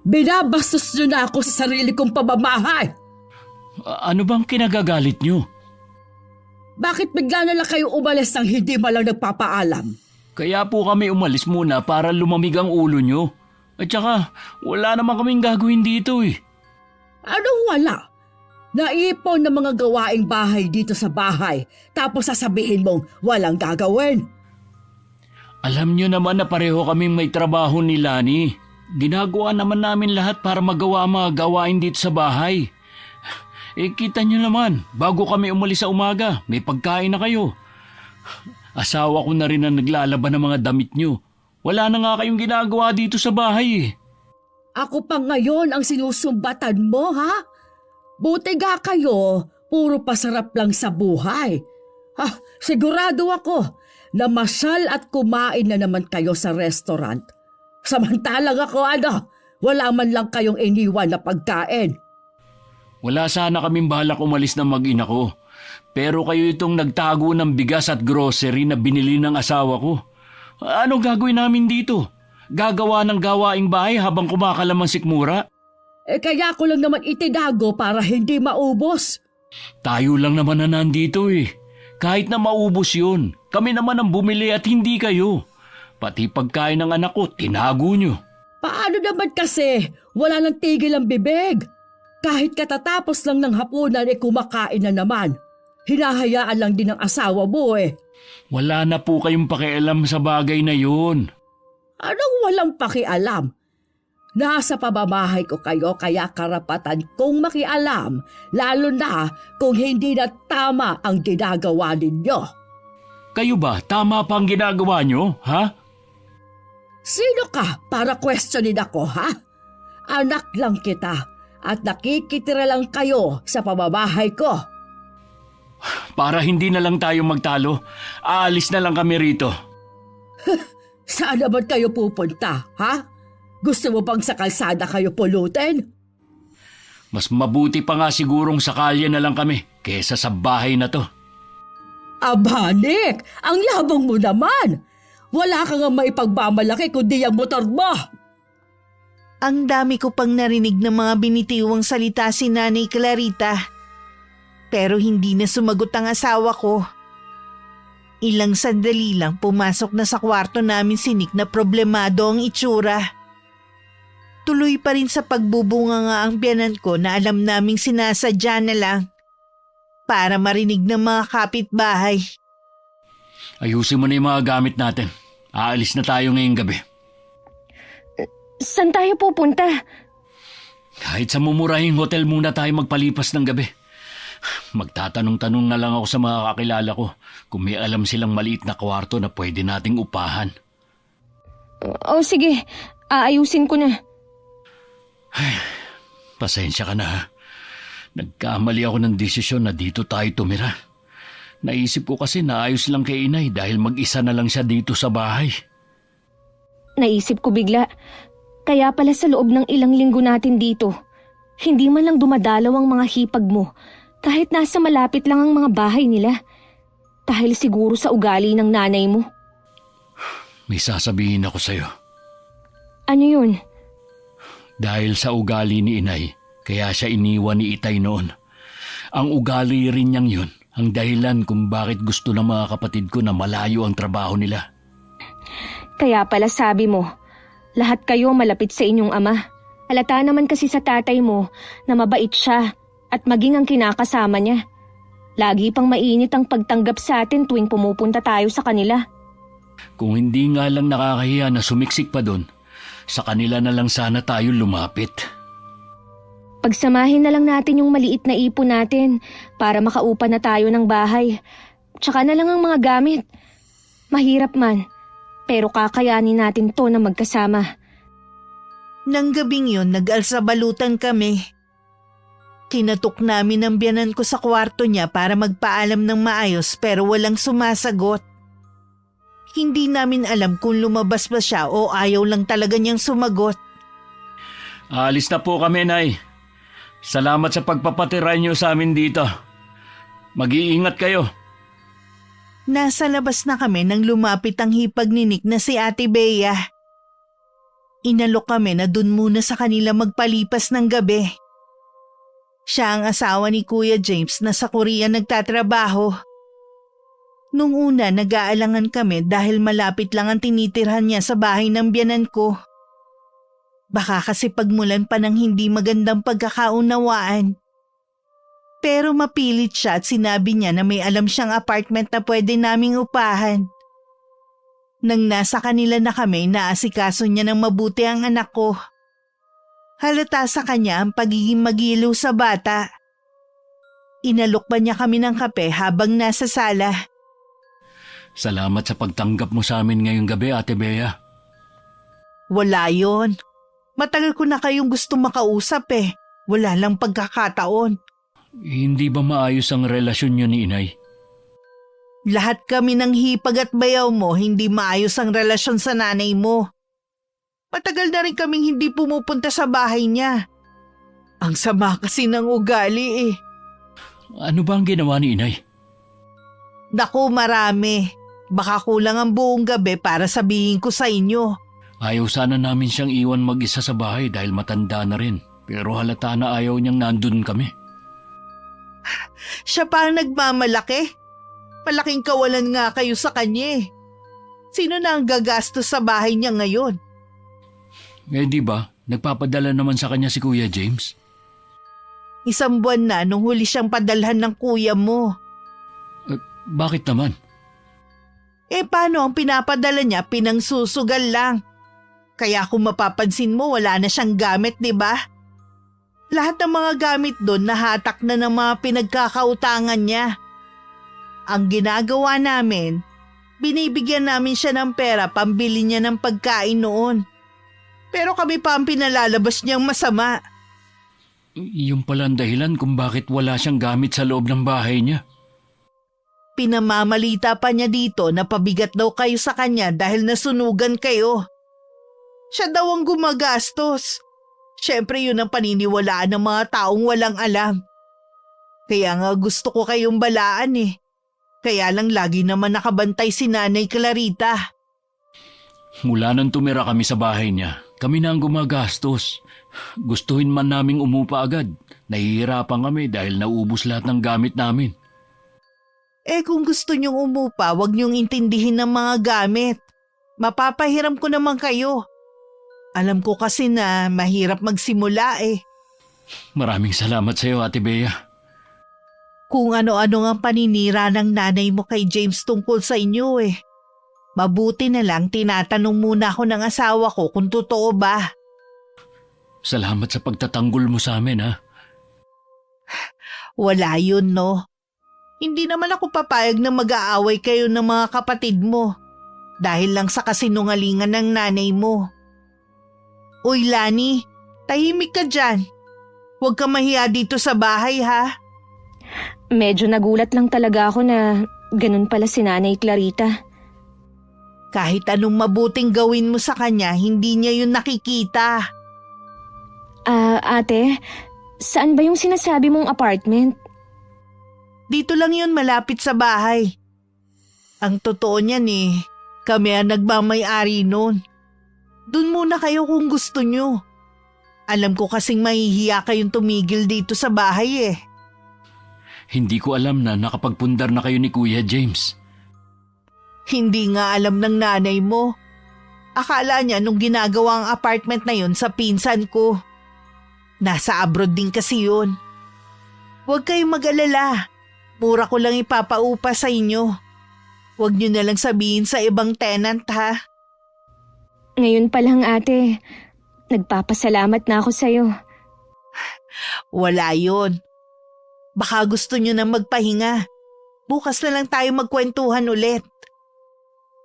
Binabastos nyo na ako sa sarili kong pamamahay. Ano bang kinagagalit nyo? Bakit bigla na lang kayo umalis nang hindi malang nagpapaalam? Kaya po kami umalis muna para lumamig ang ulo nyo. At saka, wala naman kaming gagawin dito eh. Anong wala? Naipon ng mga gawaing bahay dito sa bahay tapos sasabihin mong walang gagawin. Alam nyo naman na pareho kaming may trabaho ni Lani. Ginagawa naman namin lahat para magawa ang mga gawain dito sa bahay. Kita nyo naman, bago kami umalis sa umaga, may pagkain na kayo. Asawa ko na rin ang naglalaban ng mga damit nyo. Wala na nga kayong ginagawa dito sa bahay eh. Ako pa ngayon ang sinusumbatan mo, ha? Buti nga kayo, puro pasarap lang sa buhay. Sigurado ako na masyal at kumain na naman kayo sa restaurant. Samantalang ako, wala man lang kayong iniwan na pagkain. Wala sana kaming balak umalis ng mag-ina ko. Pero kayo itong nagtago ng bigas at grocery na binili ng asawa ko. Ano gagawin namin dito? Gagawa ng gawaing bahay habang kumakalam ang sikmura? Kaya ko lang naman itinago para hindi maubos. Tayo lang naman na nandito eh. Kahit na maubos yun, kami naman ang bumili at hindi kayo. Pati pagkain ng anak ko, tinago nyo. Paano naman kasi? Wala nang tigil ang bibig. Kahit katatapos lang ng hapunan kumakain na naman. Hinahayaan lang din ng asawa mo eh. Wala na po kayong pakialam sa bagay na yun. Anong walang pakialam? Nasa pamamahay ko kayo kaya karapatan kong makialam, lalo na kung hindi na tama ang ginagawa ninyo. Kayo ba, tama pa ang ginagawa nyo, ha? Sino ka para questionin ako, ha? Anak lang kita at nakikitira lang kayo sa pamamahay ko. Para hindi na lang tayo magtalo, aalis na lang kami rito. Saan naman kayo pupunta, ha? Gusto mo bang sa kalsada kayo pulutin? Mas mabuti pa nga sigurong sa kalye na lang kami kesa sa bahay na to. Aba, Nick! Ang yabang mo naman! Wala ka nga maipagmamalaki kundi ang motor mo! Ang dami ko pang narinig ng mga binitiwang salita si Nanay Clarita. Pero hindi na sumagot ang asawa ko. Ilang sandali lang pumasok na sa kwarto namin si Nick na problemado ang itsura. Tuloy pa rin sa pagbubunga nga ang biyanan ko na alam naming sinasadya na lang para marinig ng mga kapitbahay. Ayusin mo na yung mga gamit natin. Aalis na tayo ngayong gabi. Saan tayo pupunta? Kahit sa mumurahing hotel muna tayo magpalipas ng gabi. Magtatanong-tanong na lang ako sa mga kakilala ko kung may alam silang maliit na kwarto na pwede nating upahan. O sige, aayusin ko na. Pasensya ka na ha. Nagkamali ako ng desisyon na dito tayo tumira. Naisip ko kasi na ayos lang kay inay dahil mag-isa na lang siya dito sa bahay. Naisip ko bigla, kaya pala sa loob ng ilang linggo natin dito, hindi man lang dumadalaw ang mga hipag mo Kahit nasa malapit lang ang mga bahay nila. Dahil siguro sa ugali ng nanay mo. May sasabihin ako sa'yo. Ano yun? Dahil sa ugali ni inay, kaya siya iniwan ni Itay noon. Ang ugali rin niyang yun, ang dahilan kung bakit gusto ng mga kapatid ko na malayo ang trabaho nila. Kaya pala sabi mo, lahat kayo malapit sa inyong ama. Halata naman kasi sa tatay mo na mabait siya at maging ang kinakasama niya. Lagi pang mainit ang pagtanggap sa atin tuwing pumupunta tayo sa kanila. Kung hindi nga lang nakakahiya na sumiksik pa doon, sa kanila na lang sana tayo lumapit. Pagsamahin na lang natin yung maliit na ipon natin para makaupa na tayo ng bahay. Tsaka na lang ang mga gamit. Mahirap man, pero kakayanin natin to na magkasama. Nang gabing yun, nag-alsabalutan kami. Kinatok namin ang biyanan ko sa kwarto niya para magpaalam ng maayos pero walang sumasagot. Hindi namin alam kung lumabas ba siya o ayaw lang talaga niyang sumagot. Alis na po kami, Nay. Salamat sa pagpapatiray niyo sa amin dito. Mag-iingat kayo. Nasa labas na kami nang lumapit ang hipag ni Nick na si Ate Bea. Inalok kami na dun muna sa kanila magpalipas ng gabi. Siya ang asawa ni Kuya James na sa Korea nagtatrabaho. Nung una nag-aalangan kami dahil malapit lang ang tinitirhan niya sa bahay ng biyanan ko. Baka kasi pagmulan pa ng hindi magandang pagkakaunawaan. Pero mapilit siya at sinabi niya na may alam siyang apartment na pwede naming upahan. Nang nasa kanila na kami, naasikaso niya ng mabuti ang anak ko. Halata sa kanya ang pagiging magiliw sa bata. Inalok pa niya kami ng kape habang nasa sala. Salamat sa pagtanggap mo sa amin ngayong gabi, Ate Bea. Wala yon. Matagal ko na kayong gusto makausap eh. Wala lang pagkakataon. Hindi ba maayos ang relasyon niyo ni inay? Lahat kami ng hipag at bayaw mo, hindi maayos ang relasyon sa nanay mo. Matagal na rin kaming hindi pumupunta sa bahay niya. Ang sama kasi ng ugali eh. Ano ba ang ginawa ni inay? Naku, marami. Baka kulang ang buong gabi para sabihin ko sa inyo. Ayaw sana namin siyang iwan mag-isa sa bahay dahil matanda na rin. Pero halata na ayaw niyang nandun kami. Siya pa ang nagmamalaki. Malaking kawalan nga kayo sa kanya eh. Sino na ang gagastos sa bahay niya ngayon? Eh di ba, nagpapadala naman sa kanya si Kuya James? 1 buwan na nung huli siyang padalhan ng kuya mo. Bakit naman? Eh paano ang pinapadala niya pinangsusugal lang? Kaya kung mapapansin mo wala na siyang gamit, di ba? Lahat ng mga gamit doon nahatak na ng mga pinagkakautangan niya. Ang ginagawa namin, binibigyan namin siya ng pera pambili niya ng pagkain noon. Pero kami pa ang pinalalabas niyang masama. Yung pala ang dahilan kung bakit wala siyang gamit sa loob ng bahay niya. Pinamamalita pa niya dito na pabigat daw kayo sa kanya dahil nasunugan kayo. Siya daw ang gumagastos. Siyempre yun ang paniniwalaan ng mga taong walang alam. Kaya nga gusto ko kayong balaan eh. Kaya lang lagi naman nakabantay si Nanay Clarita. Mula nang tumira kami sa bahay niya, kami na ang gumagastos. Gustuhin man naming umupa agad. Nahihirapan kami dahil naubos lahat ng gamit namin. Eh kung gusto niyong umupa, wag niyong intindihin ng mga gamit. Mapapahiram ko naman kayo. Alam ko kasi na mahirap magsimula eh. Maraming salamat sa iyo, Ate Bea. Kung ano-ano ang paninira ng nanay mo kay James tungkol sa inyo eh. Mabuti na lang tinatanong muna ako ng asawa ko kung totoo ba. Salamat sa pagtatanggol mo sa amin, ha? Wala yun, no? Hindi naman ako papayag na mag-aaway kayo ng mga kapatid mo dahil lang sa kasinungalingan ng nanay mo. Uy, Lani, tahimik ka dyan. Huwag ka mahiya dito sa bahay, ha? Medyo nagulat lang talaga ako na ganun pala si Nanay Clarita. Kahit anong mabuting gawin mo sa kanya, hindi niya yun nakikita. Ate, saan ba yung sinasabi mong apartment? Dito lang yun malapit sa bahay. Ang totoo niyan kami ang nagmamay-ari nun. Doon muna kayo kung gusto nyo. Alam ko kasing mahihiya kayong tumigil dito sa bahay Hindi ko alam na nakapagpundar na kayo ni Kuya James. Hindi nga alam ng nanay mo. Akala niya nung ginagawa ang apartment na yun sa pinsan ko. Nasa abroad din kasi yun. Huwag kayong mag-alala. Mura ko lang ipapaupa sa inyo. Huwag niyo na lang sabihin sa ibang tenant ha. Ngayon pa lang ate, nagpapasalamat na ako sa'yo. Wala yun. Baka gusto niyo na magpahinga. Bukas na lang tayo magkwentuhan ulit.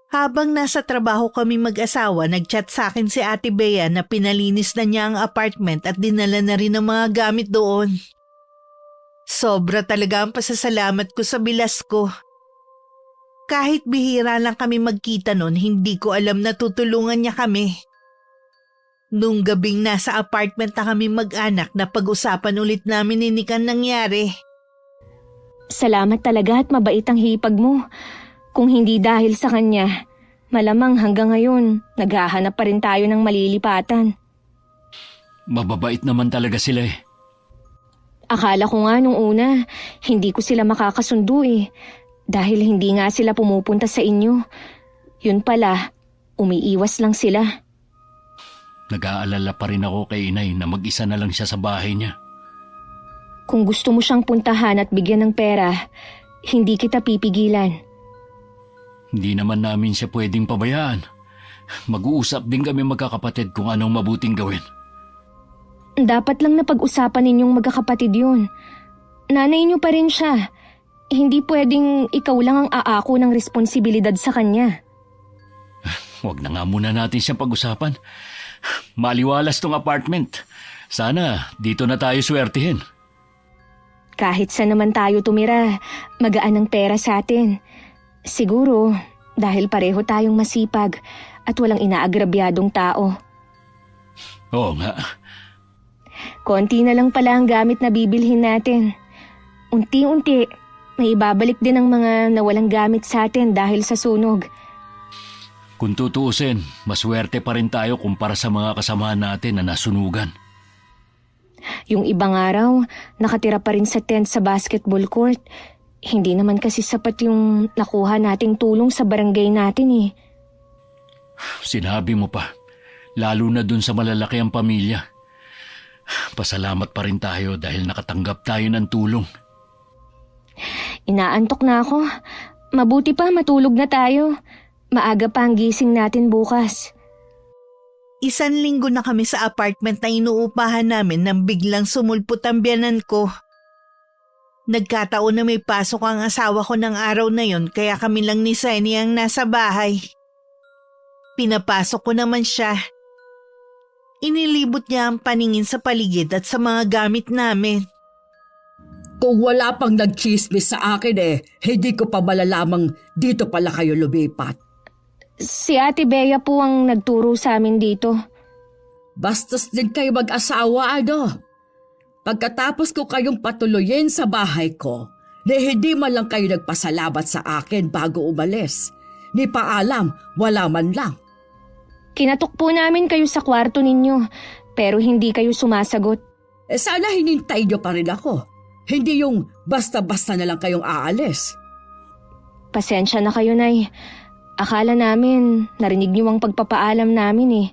Habang nasa trabaho kami mag-asawa, nag-chat sa akin si Ate Bea na pinalinis na niya ang apartment at dinala na rin ang mga gamit doon. Sobra talaga ang pasasalamat ko sa bilas ko. Kahit bihira lang kami magkita noon, hindi ko alam na tutulungan niya kami. Nung gabing nasa apartment na kami mag-anak na pag-usapan ulit namin ni Nick ang nangyari. Salamat talaga at mabait ang hipag mo. Kung hindi dahil sa kanya, malamang hanggang ngayon, naghahanap pa rin tayo ng malilipatan. Mababait naman talaga sila Akala ko nga nung una, hindi ko sila makakasundo dahil hindi nga sila pumupunta sa inyo. Yun pala, umiiwas lang sila. Nag-aalala pa rin ako kay inay na mag-isa na lang siya sa bahay niya. Kung gusto mo siyang puntahan at bigyan ng pera, hindi kita pipigilan. Hindi naman namin siya pwedeng pabayaan. Mag-uusap din kami magkakapatid kung anong mabuting gawin. Dapat lang na pag-usapan ninyong magkakapatid yun. Nanay niyo pa rin siya. Hindi pwedeng ikaw lang ang aako ng responsibilidad sa kanya. Huwag na nga muna natin siyang pag-usapan. Maliwalas tong apartment. Sana dito na tayo swertihin. Kahit saan naman tayo tumira, magaan ang pera sa atin. Siguro dahil pareho tayong masipag at walang inaagrabyadong tao. Oo nga. Konti na lang pala ang gamit na bibilhin natin. Unti-unti, may ibabalik din ang mga nawalang gamit sa atin dahil sa sunog. Kung tutuusin, maswerte pa rin tayo kumpara sa mga kasamahan natin na nasunugan. Yung ibang araw, nakatira pa rin sa tent sa basketball court. Hindi naman kasi sapat yung nakuha nating tulong sa barangay natin Sinabi mo pa, lalo na dun sa malalaki ang pamilya. Pasalamat pa rin tayo dahil nakatanggap tayo ng tulong. Inaantok na ako. Mabuti pa matulog na tayo. Maaga pa ang gising natin bukas. 1 linggo na kami sa apartment na inuupahan namin nang biglang sumulpot ang biyanan ko. Nagkataon na may pasok ang asawa ko ng araw na yon kaya kami lang ni Sunny ang nasa bahay. Pinapasok ko naman siya. Inilibot niya ang paningin sa paligid at sa mga gamit namin. Kung wala pang nagchismis sa akin hindi ko pa malalamang dito pala kayo lumipat. Si Ate Bea po ang nagturo sa amin dito. Bastos din kayo mag-asawa, Pagkatapos ko kayong patuloyin sa bahay ko, hindi man lang kayo nagpasalamat sa akin bago umalis. Ni paalam, wala man lang. Kinatok po namin kayo sa kwarto ninyo, pero hindi kayo sumasagot. Sana hinintay niyo pa rin ako. Hindi yung basta-basta na lang kayong aalis. Pasensya na kayo, Nay. Akala namin, narinig niyo ang pagpapaalam namin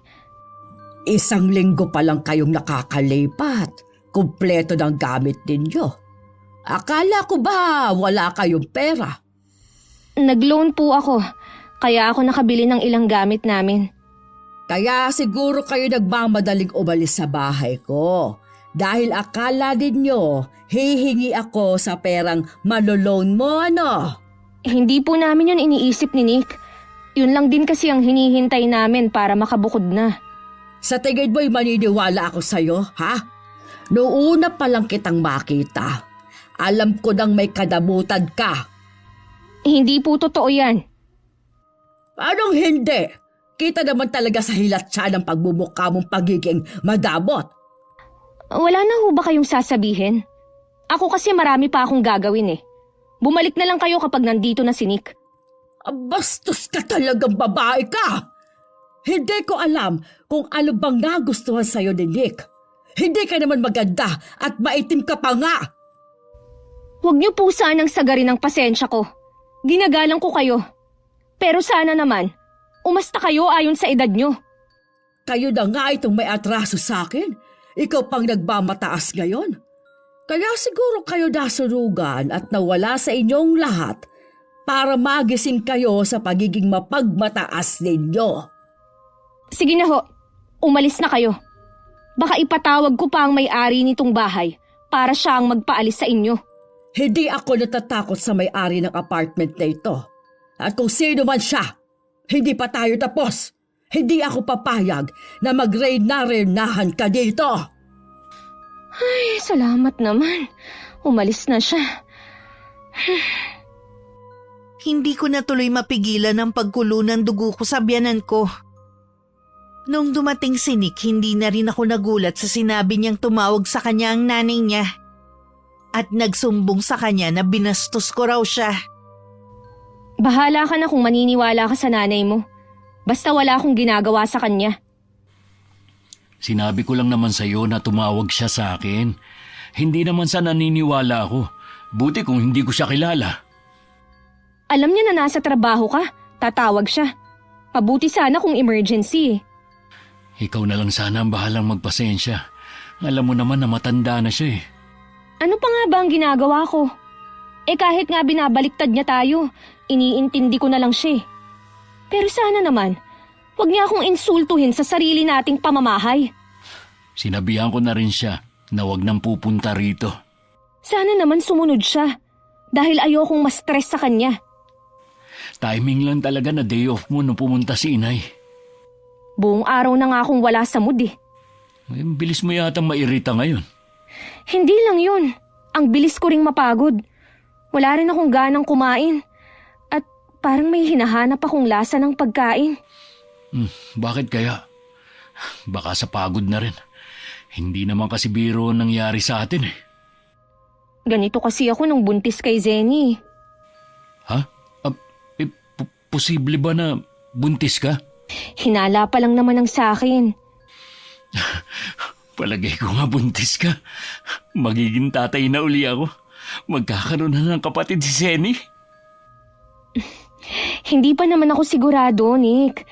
1 linggo pa lang kayong nakakalipat. Kumpleto ng gamit ninyo. Akala ko ba wala kayong pera? Nag-loan po ako, kaya ako nakabili ng ilang gamit namin. Kaya siguro kayo nagmamadaling umalis sa bahay ko. Dahil akala ninyo, hihingi ako sa perang maloloan mo, Hindi po namin yun iniisip ni Nick. Yun lang din kasi ang hinihintay namin para makabukod na. Sa tingin mo'y maniniwala ako sa'yo, ha? Noong una pa lang kitang makita, alam ko nang may kadamutan ka. Hindi po totoo yan. Anong hindi? Kita naman talaga sa hilat siya ng pagmumukha mong pagiging madamot. Wala na ho ba kayong sasabihin? Ako kasi marami pa akong gagawin Bumalik na lang kayo kapag nandito na si Nick. Bastos ka talagang babae ka! Hindi ko alam kung ano bang nagustuhan sa'yo ni Nick. Hindi ka naman maganda at maitim ka pa nga! Huwag niyo po sanang sagarin ang pasensya ko. Ginagalang ko kayo. Pero sana naman, umasta kayo ayon sa edad niyo. Kayo na nga itong may atraso sa akin. Ikaw pang nagmamataas ngayon. Kaya siguro kayo nasurugan at nawala sa inyong lahat para magising kayo sa pagiging mapagmataas ninyo. Sige na ho, umalis na kayo. Baka ipatawag ko pa ang may-ari nitong bahay para siya ang magpaalis sa inyo. Hindi ako natatakot sa may-ari ng apartment na ito. At kung sino man siya, hindi pa tayo tapos. Hindi ako papayag na mag-reinahan ka dito. Ay, salamat naman. Umalis na siya. Hindi ko na tuloy mapigilan ang pagkulo ng dugo ko sa biyanan ko. Nung dumating si Nick, hindi na rin ako nagulat sa sinabi niyang tumawag sa kanya ang nanay niya. At nagsumbong sa kanya na binastos ko raw siya. Bahala ka na kung maniniwala ka sa nanay mo. Basta wala akong ginagawa sa kanya. Sinabi ko lang naman sa'yo na tumawag siya sa akin. Hindi naman sa naniniwala ako. Buti kung hindi ko siya kilala. Alam niya na nasa trabaho ka, tatawag siya. Mabuti sana kung emergency. Ikaw na lang sana ang bahalang magpasensya. Alam mo naman na matanda na siya eh. Ano pa nga ba ang ginagawa ko? Kahit nga binabaliktad niya tayo, iniintindi ko na lang siya. Pero sana naman, huwag niya akong insultuhin sa sarili nating pamamahay. Sinabihan ko na rin siya na huwag nang pupunta rito. Sana naman sumunod siya, dahil ayokong ma-stress sa kanya. Timing lang talaga na day off mo nung pumunta si inay. Buong araw na nga akong wala sa mood eh. Bilis mo yata mairita ngayon. Hindi lang yun, ang bilis ko ring mapagod. Wala rin akong ganang kumain. At parang may hinahanap akong lasa ng pagkain. Bakit kaya? Baka sa pagod na rin. Hindi naman kasi biro nangyari sa atin eh. Ganito kasi ako nung buntis kay Zenny. Ha? Posible ba na buntis ka? Hinala pa lang naman ang sakin. Palagay ko nga buntis ka. Magiging tatay na uli ako. Magkakaroon na ng kapatid si Zenny. Hindi pa naman ako sigurado, Nick.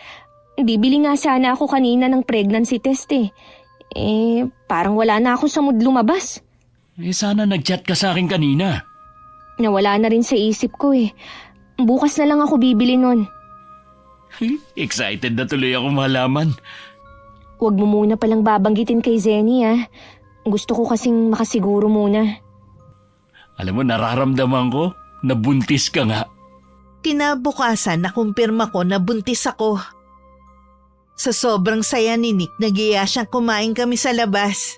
Bibili nga sana ako kanina ng pregnancy test eh. Parang wala na ako sa mood lumabas. Sana nag-chat ka sa akin kanina. Nawala na rin sa isip ko eh. Bukas na lang ako bibili nun. Excited na tuloy ako malaman. Huwag mo muna palang babanggitin kay Zenny ah. Gusto ko kasing makasiguro muna. Alam mo, nararamdaman ko na buntis ka nga. Kinabukasan nakumpirma ko na buntis ako. Sa sobrang saya ni Nick, nagiya siyang kumain kami sa labas.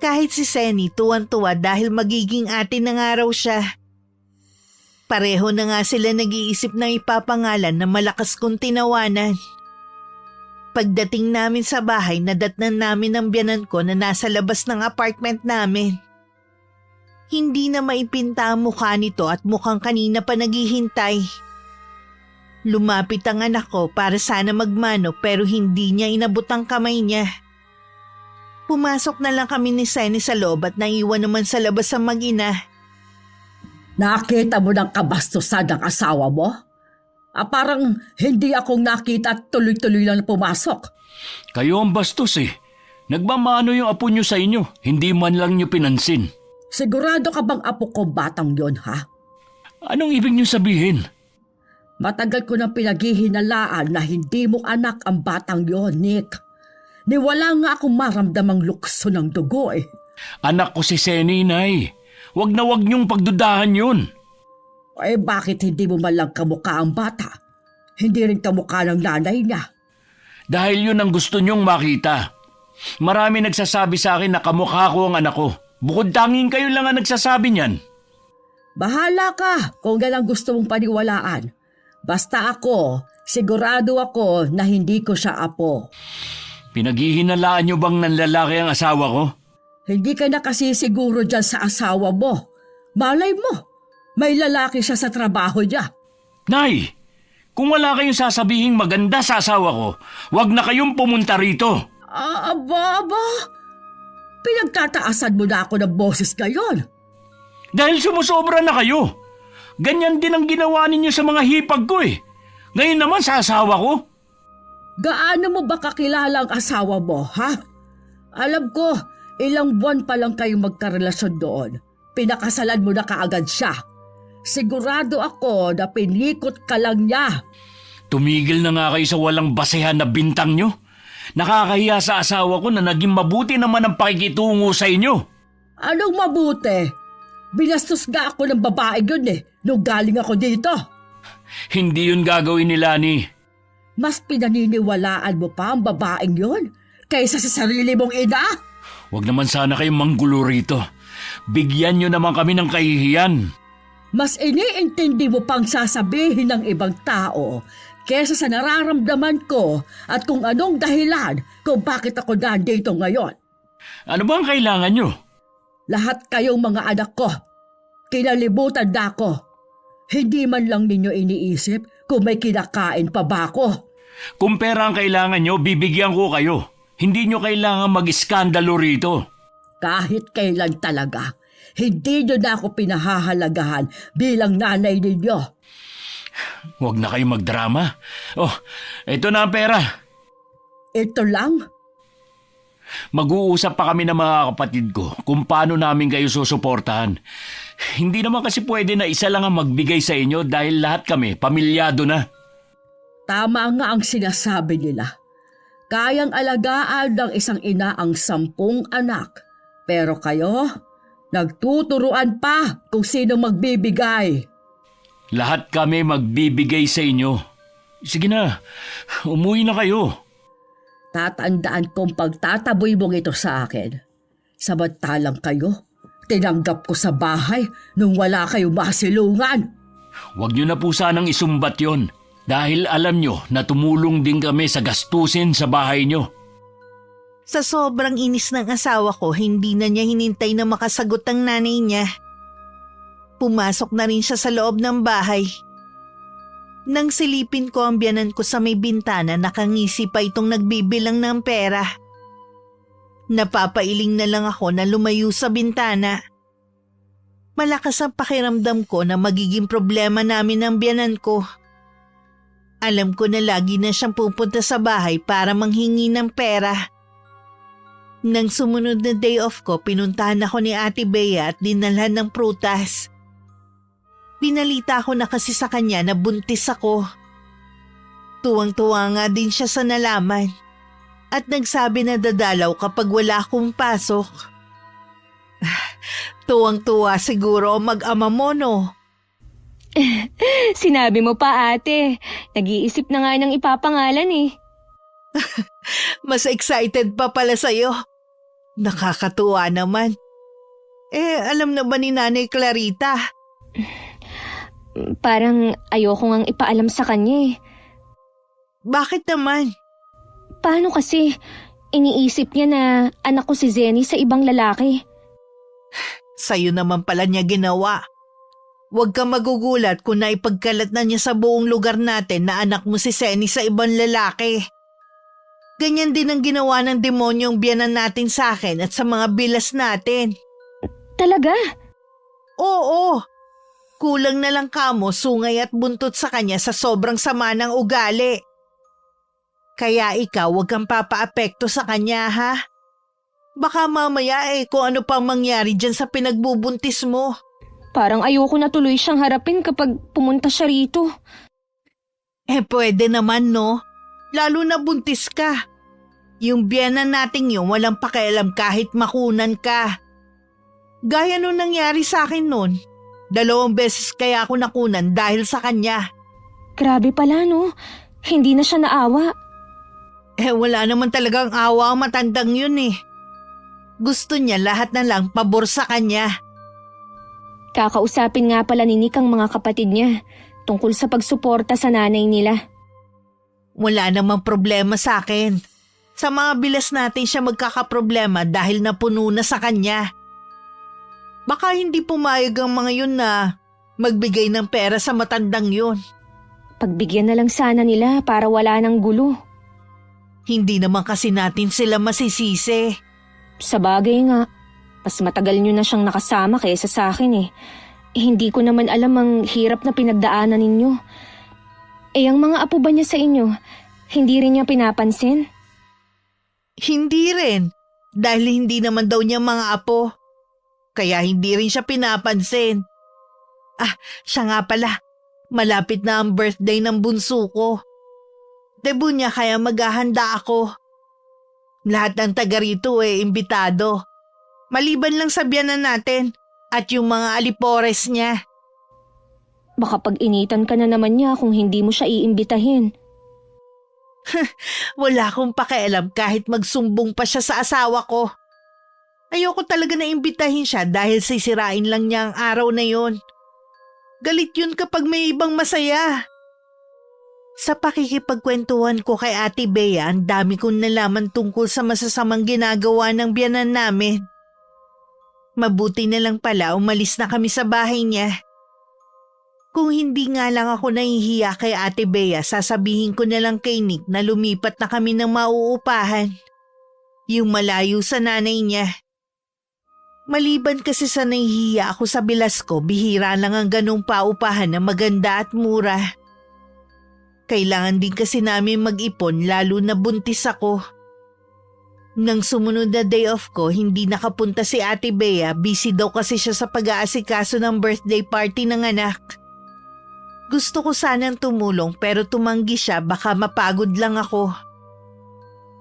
Kahit si Senny tuwan-tuwa dahil magiging ate na nga raw siya. Pareho na nga sila nag-iisip ng ipapangalan na malakas kong tinawanan. Pagdating namin sa bahay, nadatnan namin ang biyanan ko na nasa labas ng apartment namin. Hindi na maipinta ang mukha nito at mukhang kanina pa naghihintay. Lumapit ang anak ko para sana magmano pero hindi niya inabot ang kamay niya. Pumasok na lang kami ni Senny sa loob at naiwan naman sa labas ang mag-ina. Nakita mo ng kabastusan ng asawa mo? Parang hindi akong nakita at tuloy-tuloy lang pumasok. Kayo ang bastos eh. Nagmamano yung apo nyo sa inyo. Hindi man lang nyo pinansin. Sigurado ka bang apo ko batang yon ha? Anong ibig nyo sabihin? Matagal ko nang pinaghihinalaan na hindi mo anak ang batang yon, Nick. Niwala nga akong maramdamang lukso ng dugo eh. Anak ko si Senny, Nay. Wag na wag niyong pagdudahan yun. Bakit hindi mo man lang kamukha ang bata? Hindi rin kamukha ng nanay niya. Dahil yun ang gusto niyong makita. Marami nagsasabi sa akin na kamukha ko ang anak ko. Bukod tanging kayo lang ang nagsasabi niyan. Bahala ka kung yan ang gusto mong paniwalaan. Basta ako, sigurado ako na hindi ko siya apo. Pinaghihinalaan niyo bang nanlalaki ang asawa ko? Hindi ka na kasi siguro dyan sa asawa mo. Malay mo, May lalaki siya sa trabaho niya. Nay, kung wala kayong sasabihing maganda sa asawa ko, wag na kayong pumunta rito. Aba. Pinagtataasan mo na ako ng boses ngayon. Dahil sumusobra na kayo. Ganyan din ang ginawa ninyo sa mga hipag ko eh. Ngayon naman sa asawa ko. Gaano mo ba kakilala ang asawa mo, ha? Alam ko, ilang buwan pa lang kayong magkarelasyon doon. Pinakasalan mo na kaagad siya. Sigurado ako na pinikot ka lang niya. Tumigil na nga kayo sa walang basehan na bintang nyo. Nakakahiya sa asawa ko na naging mabuti naman ang pakikitungo sa inyo. Anong mabuti? Binastos nga ako ng babae yun nung galing ako dito. Hindi yun gagawin ni Lani. Mas pinaniniwalaan mo pa ang babaeng yun kaysa sa sarili mong ina? Huwag naman sana kayong manggulo rito. Bigyan nyo naman kami ng kahihiyan. Mas iniintindi mo pang sasabihin ng ibang tao kaysa sa nararamdaman ko at kung anong dahilan kung bakit ako nandito ngayon. Ano ba ang kailangan nyo? Lahat kayong mga anak ko, kinalibutan na ako. Hindi man lang ninyo iniisip kung may kinakain pa ba ako. Kung pera ang kailangan nyo, bibigyan ko kayo. Hindi nyo kailangan mag-iskandalo rito. Kahit kailan talaga, hindi nyo na ako pinahahalagahan bilang nanay ninyo. Huwag na kayong magdrama. Oh, ito na ang pera. Ito lang? Mag-uusap pa kami ng mga kapatid ko kung paano namin kayo susuportahan. Hindi naman kasi pwede na isa lang ang magbigay sa inyo dahil lahat kami pamilyado na. Tama nga ang sinasabi nila. Kayang alagaan ng isang ina ang 10 anak. Pero kayo, nagtuturuan pa kung sino magbibigay. Lahat kami magbibigay sa inyo. Sige na, umuwi na kayo. Tatandaan kong pagtataboy mong ito sa akin. Samantalang kayo, tinanggap ko sa bahay nung wala kayong masilungan. Huwag niyo na po sanang isumbat yon. Dahil alam nyo na tumulong din kami sa gastusin sa bahay nyo. Sa sobrang inis ng asawa ko, hindi na niya hinintay na makasagot ang nanay niya. Pumasok na rin siya sa loob ng bahay. Nang silipin ko ang biyanan ko sa may bintana, nakangisi pa itong nagbibilang ng pera. Napapailing na lang ako na lumayo sa bintana. Malakas ang pakiramdam ko na magiging problema namin ang biyanan ko. Alam ko na lagi na siyang pupunta sa bahay para manghingi ng pera. Nang sumunod na day off ko, pinuntahan ako ni Ate Bea at dinalhan ng prutas. Pinalita ko na kasi sa kanya na buntis ako. Tuwang-tuwa nga din siya sa nalaman at nagsabi na dadalaw kapag wala akong pasok. Tuwang-tuwa siguro mag-ama mo, no? Sinabi mo pa, ate. Nag-iisip na nga ng ipapangalan eh. Mas excited pa pala sa'yo. Nakakatuwa naman. Alam na ba ni Nanay Clarita? Parang ayoko ngang ipaalam sa kanya eh. Bakit naman? Paano kasi? Iniisip niya na anak ko si Zenny sa ibang lalaki. Sa'yo naman pala niya ginawa. Huwag ka magugulat kung naipagkalat na niya sa buong lugar natin na anak mo si Zenny sa ibang lalaki. Ganyan din ang ginawa ng demonyong biyanan natin sa akin at sa mga bilas natin. Talaga? Oo. Kulang na lang kamo, sungay at buntot sa kanya sa sobrang sama ng ugali. Kaya ikaw huwag kang papaapekto sa kanya, ha? Baka mamaya kung ano pang mangyari dyan sa pinagbubuntis mo. Parang ayoko na tuloy siyang harapin kapag pumunta siya rito. Pwede naman, no? Lalo na buntis ka. Yung biyanan nating yung walang pakialam kahit makunan ka. Gaya nung nangyari sa akin nun. 2 beses kaya ako nakunan dahil sa kanya. Grabe pala, no? Hindi na siya naawa. Wala naman talagang awa ang matandang yun eh. Gusto niya lahat na lang pabor sa kanya. Kakausapin nga pala ni Nick ang mga kapatid niya tungkol sa pagsuporta sa nanay nila. Wala namang problema sa akin. Sa mga bilas natin siya magkakaproblema dahil napuno na sa kanya. Baka hindi pumayag ang mga yun na Magbigay ng pera sa matandang yun. Pagbigyan na lang sana nila para wala ng gulo. Hindi naman kasi natin sila masisisi. Sa bagay nga, mas matagal nyo na siyang nakasama kaysa sa akin eh. Hindi ko naman alam ang hirap na pinagdaanan ninyo. Ang mga apo ba niya sa inyo, hindi rin niya pinapansin? Hindi rin, dahil hindi naman daw niya mga apo. Kaya hindi rin siya pinapansin. Siya nga pala, malapit na ang birthday ng bunso ko. Debut niya kaya maghahanda ako. Lahat ng taga rito imbitado. Maliban lang sa biyanan natin at yung mga alipores niya. Baka pag-initan ka na naman niya kung hindi mo siya iimbitahin. Wala akong pakialam kahit magsumbong pa siya sa asawa ko. Ayoko talaga na imbitahin siya dahil sisirain lang niya ang araw na yon. Galit yun kapag may ibang masaya. Sa pakikipagkwentuhan ko kay Ate Bea, ang dami kong nalaman tungkol sa masasamang ginagawa ng biyanan namin. Mabuti na lang pala umalis na kami sa bahay niya. Kung hindi nga lang ako nahihiya kay Ate Bea, sasabihin ko na lang kay Nick na lumipat na kami ng mauupahan. Yung malayo sa nanay niya. Maliban kasi sa nahihiya ako sa bilas ko, bihira lang ang ganong paupahan na maganda at mura. Kailangan din kasi namin mag-ipon lalo na buntis ako. Nang sumunod na day off ko, hindi nakapunta si Ate Bea, busy daw kasi siya sa pag-aasikaso ng birthday party ng anak. Gusto ko sanang tumulong pero tumanggi siya, baka mapagod lang ako.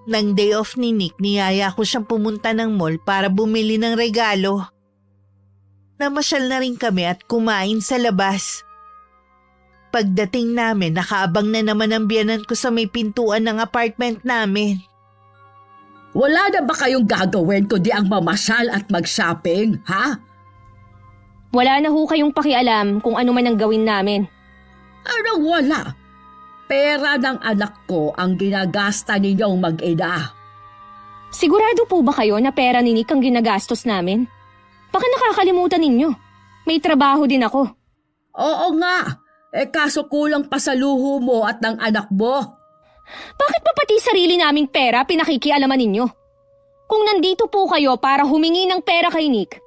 Nang day off ni Nick, niyaya ko siyang pumunta ng mall para bumili ng regalo. Namasyal na rin kami at kumain sa labas. Pagdating namin, nakaabang na naman ang biyanan ko sa may pintuan ng apartment namin. Wala na ba kayong gagawin kundi ang mamasyal at mag-shopping, ha? Wala na ho kayong pakialam kung ano man ang gawin namin. Anong wala? Pera ng anak ko ang ginagasta ninyong mag-ina. Sigurado po ba kayo na pera ni Nick ang ginagastos namin? Baka nakakalimutan ninyo. May trabaho din ako. Oo nga. Kaso kulang pa sa luho mo at ng anak mo. Bakit pa pati sarili naming pera pinakikialaman ninyo? Kung nandito po kayo para humingi ng pera kay Nick,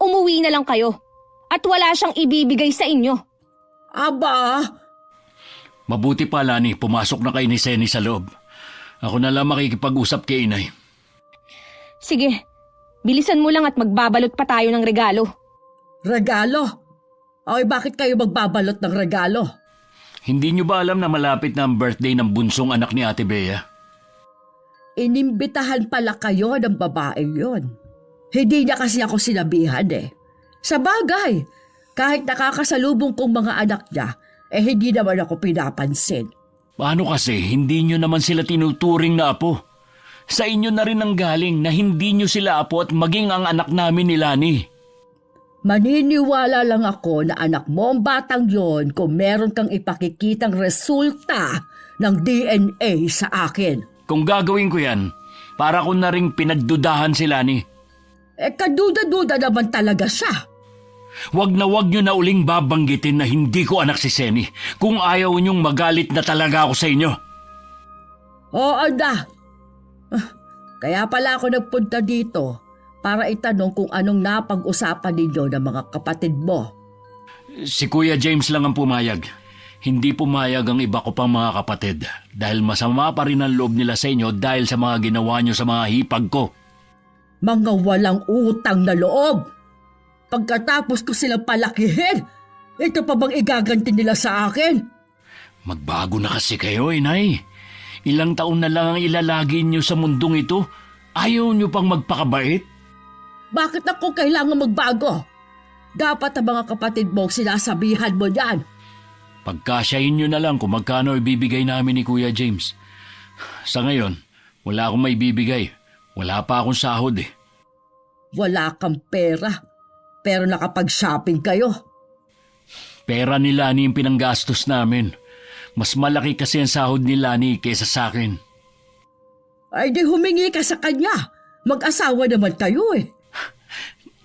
umuwi na lang kayo at wala siyang ibibigay sa inyo. Aba! Mabuti pa, Lani, pumasok na kay ni Senny sa loob. Ako na lang makikipag-usap kay inay. Sige, bilisan mo lang at magbabalot pa tayo ng regalo. Regalo? Ay, bakit kayo magbabalot ng regalo? Hindi niyo ba alam na malapit na ang birthday ng bunsong anak ni Ate Bea? Inimbitahan pala kayo ng babaeng yon. Hindi niya kasi ako sinabihan eh. Sa bagay, kahit nakakasalubong kong mga anak niya, hindi naman ako pinapansin. Paano kasi hindi niyo naman sila tinuturing na apo? Sa inyo na rin ang galing na hindi niyo sila apo at maging ang anak namin ni Lani. Maniniwala lang ako na anak mo ang batang yon kung meron kang ipakikitang resulta ng DNA sa akin. Kung gagawin ko yan, para ko na rin pinagdudahan si Lani. Kaduda-duda naman talaga siya. Wag niyo na uling babanggitin na hindi ko anak si Senny kung ayaw niyong magalit na talaga ako sa inyo. Oo na. Kaya pala ako nagpunta dito para itanong kung anong napag-usapan ninyo ng mga kapatid mo. Si Kuya James lang ang pumayag. Hindi pumayag ang iba ko pang mga kapatid dahil masama pa rin ang loob nila sa inyo dahil sa mga ginawa niyo sa mga hipag ko. Mga walang utang na loob! Pagkatapos ko silang palakihin, ito pa bang igaganti nila sa akin? Magbago na kasi kayo, inay. Ilang taon na lang ang ilalagay niyo sa mundong ito. Ayaw niyo pang magpakabait? Bakit ako kailangan magbago? Dapat ang mga kapatid mo sinasabihan mo yan. Pagkasyahin niyo na lang kung magkano ibibigay namin ni Kuya James. Sa ngayon, wala akong may bibigay. Wala pa akong sahod eh. Wala kang pera. Pero nakapag-shopping kayo. Pera ni Lani yung pinanggastos namin. Mas malaki kasi ang sahod ni Lani kaysa sa akin. Ay di humingi ka sa kanya. Mag-asawa naman kayo eh.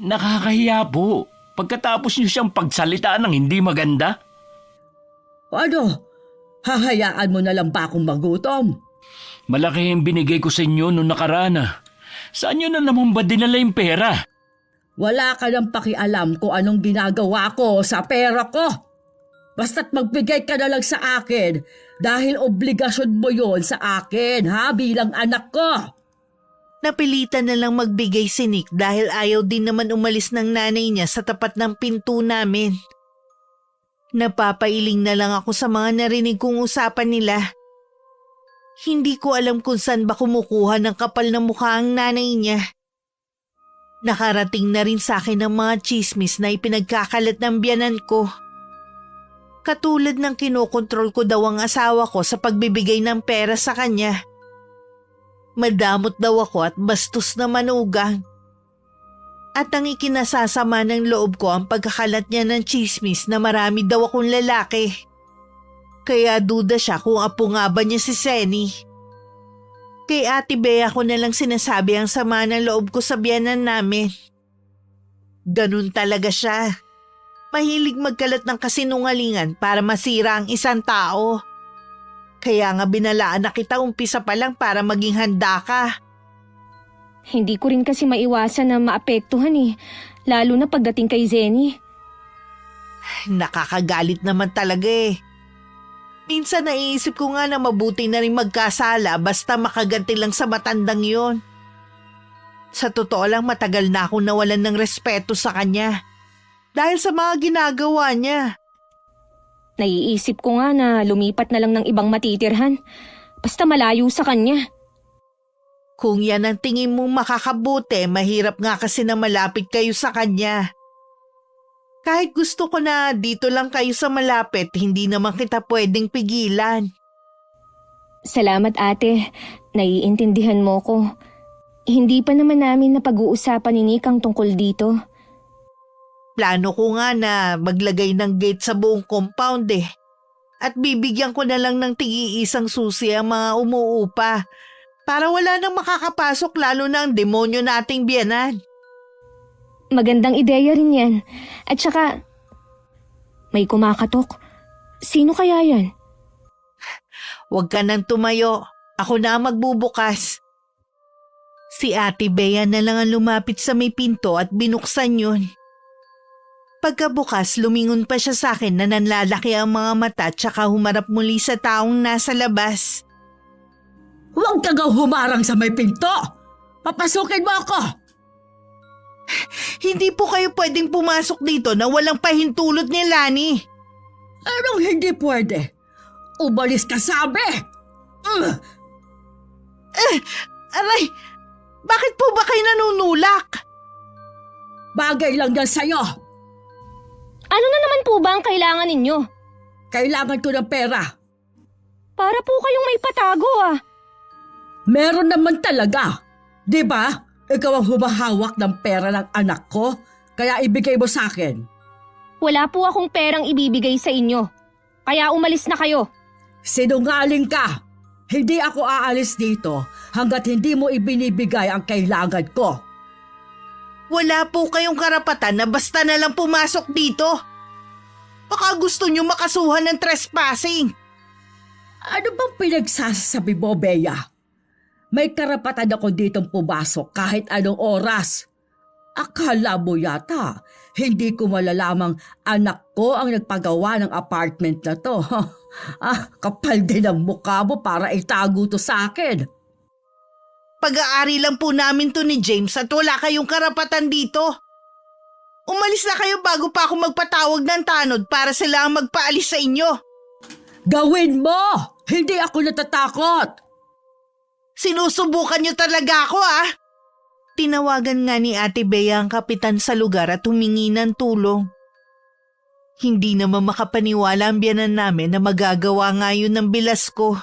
Nakakahiya po. pagkatapos niyo siyang pagsalitaan ng hindi maganda? Ano? Hahayaan mo na lang ba akong magutom? Malaki yung binigay ko sa inyo noong nakaraan ah. Saan nyo na naman ba dinala yung pera? Wala ka nang pakialam kung anong ginagawa ko sa pera ko. Basta't magbigay ka na lang sa akin dahil obligasyon mo yon sa akin, ha, bilang anak ko. Napilitan na lang magbigay si Nick dahil ayaw din naman umalis ng nanay niya sa tapat ng pinto namin. Napapailing na lang ako sa mga narinig kong usapan nila. Hindi ko alam kung saan ba kumukuha ng kapal na mukha ang nanay niya. Nakarating na rin sa akin ang mga chismis na ipinagkakalat ng biyanan ko. Katulad ng kinokontrol ko daw ang asawa ko sa pagbibigay ng pera sa kanya. Madamot daw ako at bastos na manugang. At ang ikinasasama ng loob ko ang pagkakalat niya ng chismis na marami daw akong lalaki. Kaya duda siya kung apo nga ba niya si Senny. Kay Ate Bea ko na lang sinasabi ang sama ng loob ko sa biyanan namin. Ganun talaga siya. Mahilig magkalat ng kasinungalingan para masira ang isang tao. Kaya nga binalaan na kita umpisa pa lang para maging handa ka. Hindi ko rin kasi maiwasan na maapektuhan lalo na pagdating kay Zenny. Nakakagalit naman talaga eh. Minsan naiisip ko nga na mabuti na rin magkasala basta makaganti lang sa matandang yon. Sa totoo lang matagal na akong nawalan ng respeto sa kanya. Dahil sa mga ginagawa niya. Naiisip ko nga na lumipat na lang ng ibang matitirhan. Basta malayo sa kanya. Kung yan ang tingin mong makakabuti, mahirap nga kasi na malapit kayo sa kanya. Kahit gusto ko na dito lang kayo sa malapit, hindi naman kita pwedeng pigilan. Salamat ate, naiintindihan mo ko. Hindi pa naman namin napag-uusapan ni Nick ang tungkol dito. Plano ko nga na maglagay ng gate sa buong compound eh. At bibigyan ko na lang ng tig-iisang susi ang mga umuupa para wala nang makakapasok lalo na ang demonyo nating biyanan. Magandang ideya rin yan. At saka, may kumakatok. Sino kaya yan? Huwag ka nang tumayo. Ako na ang magbubukas. Si Ate Bea na lang ang lumapit sa may pinto at binuksan yun. Pagkabukas, lumingon pa siya sa akin na nanlalaki ang mga mata tsaka humarap muli sa taong nasa labas. Huwag kang humarang sa may pinto! Papasukin mo ako! Hindi po kayo pwedeng pumasok dito na walang pahintulot ni Lani. Anong hindi pwede? Umalis ka sabi! Aray, bakit po ba kayo nanunulak? Bagay lang yan sa'yo! Ano na naman po ba ang kailangan ninyo? Kailangan ko ng pera. Para po kayong may patago Meron naman talaga. Di ba? Ikaw ang humahawak ng pera ng anak ko, kaya ibigay mo sa akin. Wala po akong perang ibibigay sa inyo. Kaya umalis na kayo. Sinungaling ka! Hindi ako aalis dito hanggat hindi mo ibinibigay ang kailangan ko. Wala po kayong karapatan na basta na lang pumasok dito. Baka gusto nyo makasuhan ng trespassing. Ano bang pinagsasabi mo, Bea? May karapatan ako ditong pumasok kahit anong oras. Akala mo yata, hindi ko malalamang anak ko ang nagpagawa ng apartment na to. Kapal din ang mukha mo para itago to sa akin. Pag-aari lang po namin to ni James at wala kayong karapatan dito. Umalis na kayo bago pa ako magpatawag ng tanod para sila ang magpaalis sa inyo. Gawin mo! Hindi ako natatakot! Sinusubukan niyo talaga ako Tinawagan nga ni Ate Bea ang kapitan sa lugar at humingi ng tulong. Hindi naman makapaniwala ang biyanan namin na magagawa nga yun ng bilas ko.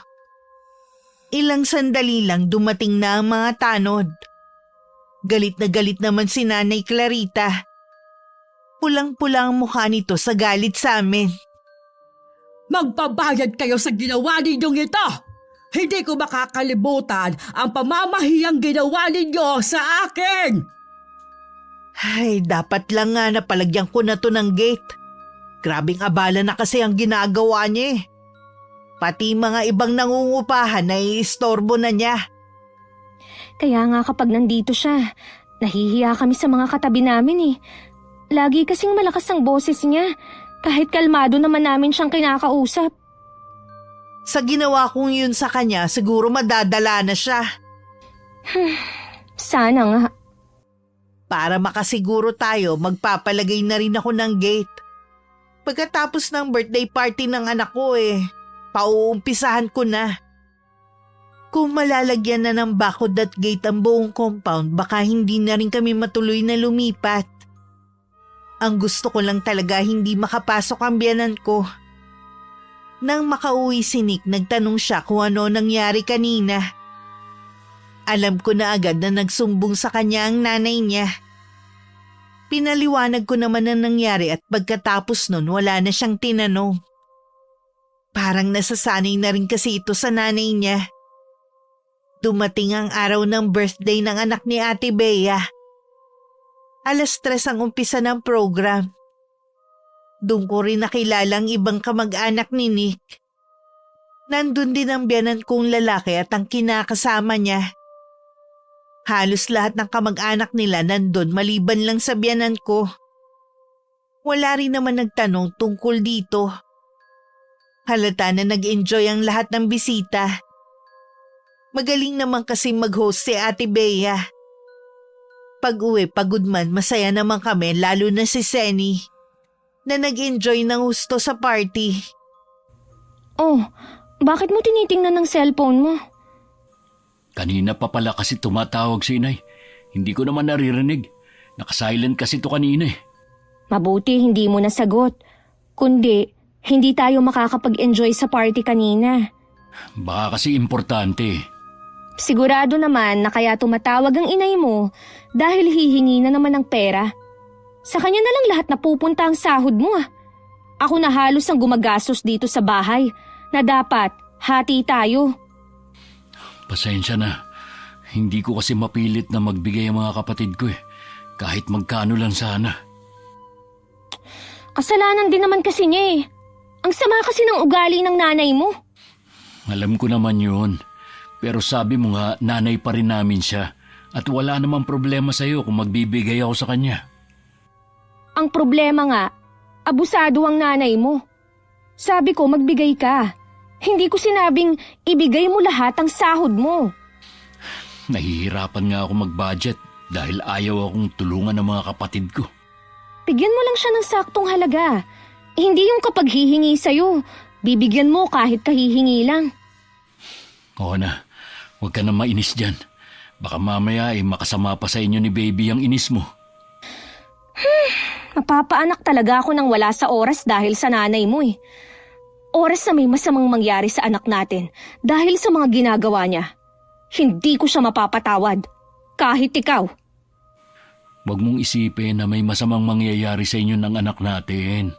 Ilang sandali lang dumating na ang mga tanod. Galit na galit naman si Nanay Clarita. Pulang-pula ang mukha nito sa galit sa amin. Magbabayad kayo sa ginawa ninyong ito! Hindi ko makakalimutan ang pamamahiyang ginawa ninyo sa akin! Ay, dapat lang nga napalagyan ko na to ng gate. Grabing abala na kasi ang ginagawa niya eh. Pati mga ibang nangungupahan na iistorbo na niya. Kaya nga kapag nandito siya, nahihiya kami sa mga katabi namin eh. Lagi kasing malakas ang boses niya, kahit kalmado naman namin siyang kinakausap. Sa ginawa kong yun sa kanya, siguro madadala na siya. Sana nga. Para makasiguro tayo, magpapalagay na rin ako ng gate. Pagkatapos ng birthday party ng anak ko pauumpisahan ko na. Kung malalagyan na ng bakod at gate ang buong compound, baka hindi na rin kami matuloy na lumipat. Ang gusto ko lang talaga hindi makapasok ang biyanan ko. Nang makauwi si Nick, nagtanong siya kung ano nangyari kanina. Alam ko na agad na nagsumbong sa kanya ang nanay niya. Pinaliwanag ko naman ang nangyari at pagkatapos nun wala na siyang tinanong. Parang nasasanay na rin kasi ito sa nanay niya. Dumating ang araw ng birthday ng anak ni Ate Bea. 3:00 ang umpisa ng program. Doon ko rin nakilala ang ibang kamag-anak ni Nick. Nandun din ang biyanan kong lalaki at ang kinakasama niya. Halos lahat ng kamag-anak nila nandun maliban lang sa biyanan ko. Wala rin naman nagtanong tungkol dito. Halata na nag-enjoy ang lahat ng bisita. Magaling naman kasi mag-host si Ate Bea. Pag-uwi, pagod man, masaya naman kami lalo na si Senny na nag-enjoy ng husto sa party. Oh, bakit mo tinitingnan ng cellphone mo? Kanina pa pala kasi tumatawag si inay. Hindi ko naman naririnig. Nakasilent kasi to kanina eh. Mabuti hindi mo nasagot. Kundi, hindi tayo makakapag-enjoy sa party kanina. Baka kasi importante. Sigurado naman na kaya tumatawag ang inay mo dahil hihingi na naman ng pera. Sa kanya na lang lahat napupunta ang sahod mo ah. Ako na halos ang gumagastos dito sa bahay na dapat hati tayo. Pasensya na. Hindi ko kasi mapilit na magbigay ang mga kapatid ko eh. Kahit magkano lang sana. Kasalanan din naman kasi niya eh. Ang sama kasi ng ugali ng nanay mo. Alam ko naman yun. Pero sabi mo nga, nanay pa rin namin siya. At wala namang problema sa'yo kung magbibigay ako sa kanya. Ang problema nga, abusado ang nanay mo. Sabi ko magbigay ka. Hindi ko sinabing ibigay mo lahat ang sahod mo. Nahihirapan nga ako mag-budget dahil ayaw akong tulungan ng mga kapatid ko. Bigyan mo lang siya ng saktong halaga. Hindi yung kapag hihingi sa'yo, bibigyan mo kahit kahihingi lang. Oo na, huwag ka na mainis dyan. Baka mamaya makasama pa sa inyo ni baby ang inis mo. Mapapaanak talaga ako ng wala sa oras dahil sa nanay mo eh. Oras na may masamang mangyari sa anak natin dahil sa mga ginagawa niya. Hindi ko siya mapapatawad. Kahit ikaw. Huwag mong isipin na may masamang mangyayari sa inyo ng anak natin.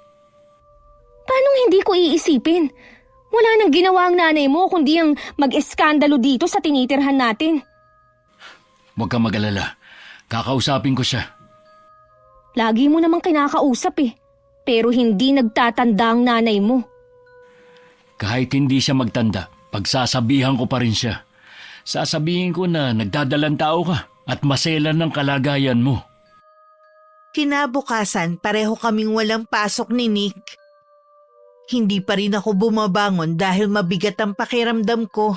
Paano hindi ko iisipin? Wala nang ginawa ang nanay mo kundi ang mag-eskandalo dito sa tinitirhan natin. Huwag kang mag-alala. Kakausapin ko siya. Lagi mo namang kinakausap eh. Pero hindi nagtatanda ang nanay mo. Kahit hindi siya magtanda, pagsasabihan ko pa rin siya. Sasabihin ko na nagdadalang tao ka at maselan ng kalagayan mo. Kinabukasan, pareho kaming walang pasok ni Nick. Hindi pa rin ako bumabangon dahil mabigat ang pakiramdam ko.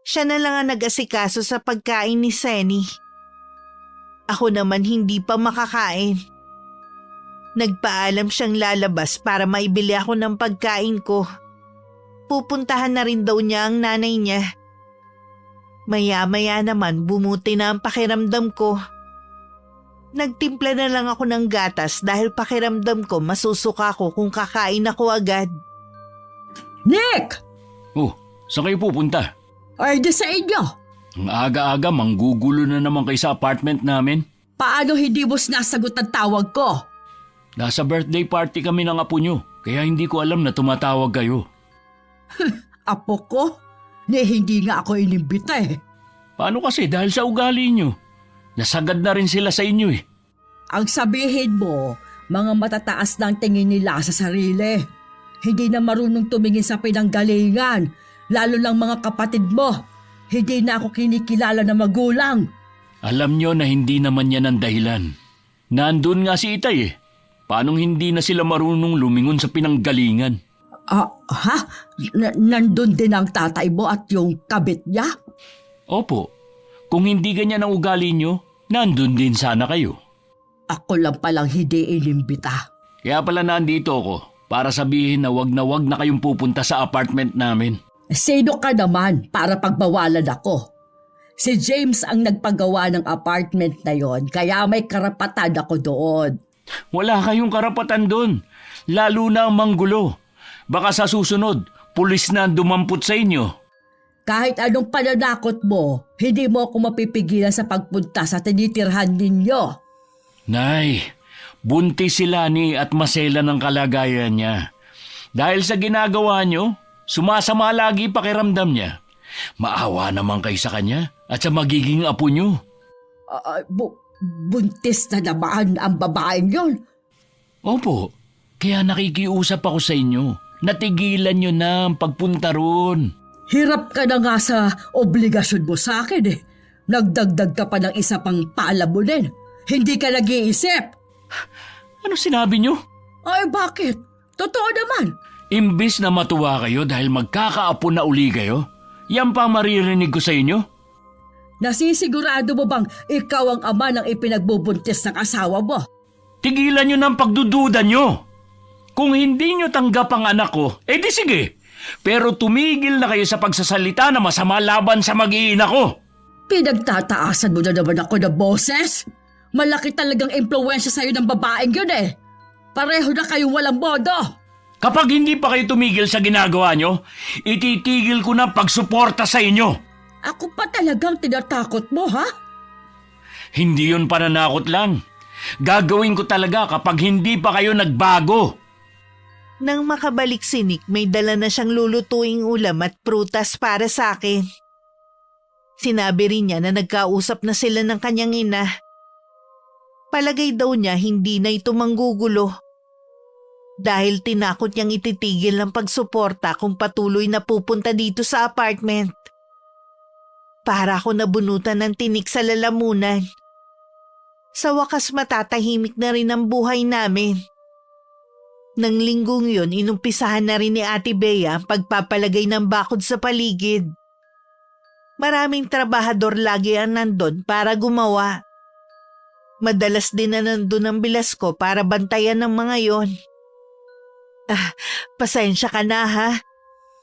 Siya na lang ang nag-asikaso sa pagkain ni Senny. Ako naman hindi pa makakain. Nagpaalam siyang lalabas para maibili ako ng pagkain ko. Pupuntahan na rin daw niya ang nanay niya. Maya-maya naman bumuti na ang pakiramdam ko. Nagtimpla na lang ako ng gatas dahil pakiramdam ko masusuka ko kung kakain ako agad. Nick! Oh, saan kayo pupunta? Ay, di sa inyo. Ang aga-aga, manggugulo na naman kayo sa apartment namin. Paano hindi mo sinasagot ang tawag ko? Nasa birthday party kami ng apo nyo, kaya hindi ko alam na tumatawag kayo. Apo ko? Hindi nga ako inimbita eh. Paano kasi dahil sa ugali nyo? Nasagad na rin sila sa inyo eh. Ang sabihin mo, mga matataas na ang tingin nila sa sarili. Hindi na marunong tumingin sa pinanggalingan, lalo ng mga kapatid mo. Hindi na ako kinikilala na magulang. Alam nyo na hindi naman yan ang dahilan. Nandun nga si Itay eh. Paanong hindi na sila marunong lumingon sa pinanggalingan? Ha? Nandun din ang tatay mo at yung kabit niya? Opo, kung hindi ganyan ang ugali nyo, nandun din sana kayo. Ako lang palang hindi inimbita. Kaya pala nandito ako para sabihin na wag na kayong pupunta sa apartment namin. Sino ka naman para pagbawalan ako? Si James ang nagpagawa ng apartment na yon, kaya may karapatan ako doon. Wala kayong karapatan doon, lalo na ang manggulo. Baka sa susunod, pulis na ang dumampot sa inyo. Kahit anong pananakot mo, hindi mo ako mapipigilan sa pagpunta sa tinitirhan ninyo. Nay, buntis si Lani at masela ng kalagayan niya. Dahil sa ginagawa nyo, sumasama lagi pakiramdam niya. Maawa naman kayo sa kanya at sa magiging apo nyo. Buntis na naman ang babaeng yon. Opo, kaya nakikiusap ako sa inyo. Natigilan nyo na ang pagpunta roon. Hirap ka na nga sa obligasyon mo sa akin eh. Nagdagdag ka pa ng isa pang paalamunin. Hindi ka nag-iisip. Ano sinabi nyo? Ay bakit? Totoo naman. Imbis na matuwa kayo dahil magkakaapo na uli kayo, yan pa maririnig ko sa inyo? Nasisigurado mo bang ikaw ang ama ng ipinagbubuntis ng asawa mo? Tigilan nyo ng pagdududa nyo. Kung hindi nyo tanggap ang anak ko, di sige. Pero tumigil na kayo sa pagsasalita na masama laban sa mag-iina ko. Pinagtataasan mo na naman ako ng boses? Malaki talagang impluwensya sa'yo ng babaeng yun eh. Pareho na kayong walang modo. Kapag hindi pa kayo tumigil sa ginagawa nyo, ititigil ko na pagsuporta sa inyo. Ako pa talagang tinatakot mo, ha? Hindi yun pananakot lang. Gagawin ko talaga kapag hindi pa kayo nagbago. Nang makabalik si Nick, may dala na siyang lulutuing ulam at prutas para sa akin. Sinabi rin niya na nagkausap na sila ng kanyang ina. Palagay daw niya hindi na ito manggugulo. Dahil tinakot niyang ititigil ang pagsuporta kung patuloy na pupunta dito sa apartment. Para ako nabunutan ng tinik sa lalamunan. Sa wakas matatahimik na rin ang buhay namin. Nang linggong yun, inumpisahan na rin ni Ate Bea ang pagpapalagay ng bakod sa paligid. Maraming trabahador lagi ang nandun para gumawa. Madalas din na nandun ang bilas ko para bantayan ng mga yon. Pasensya ka na ha.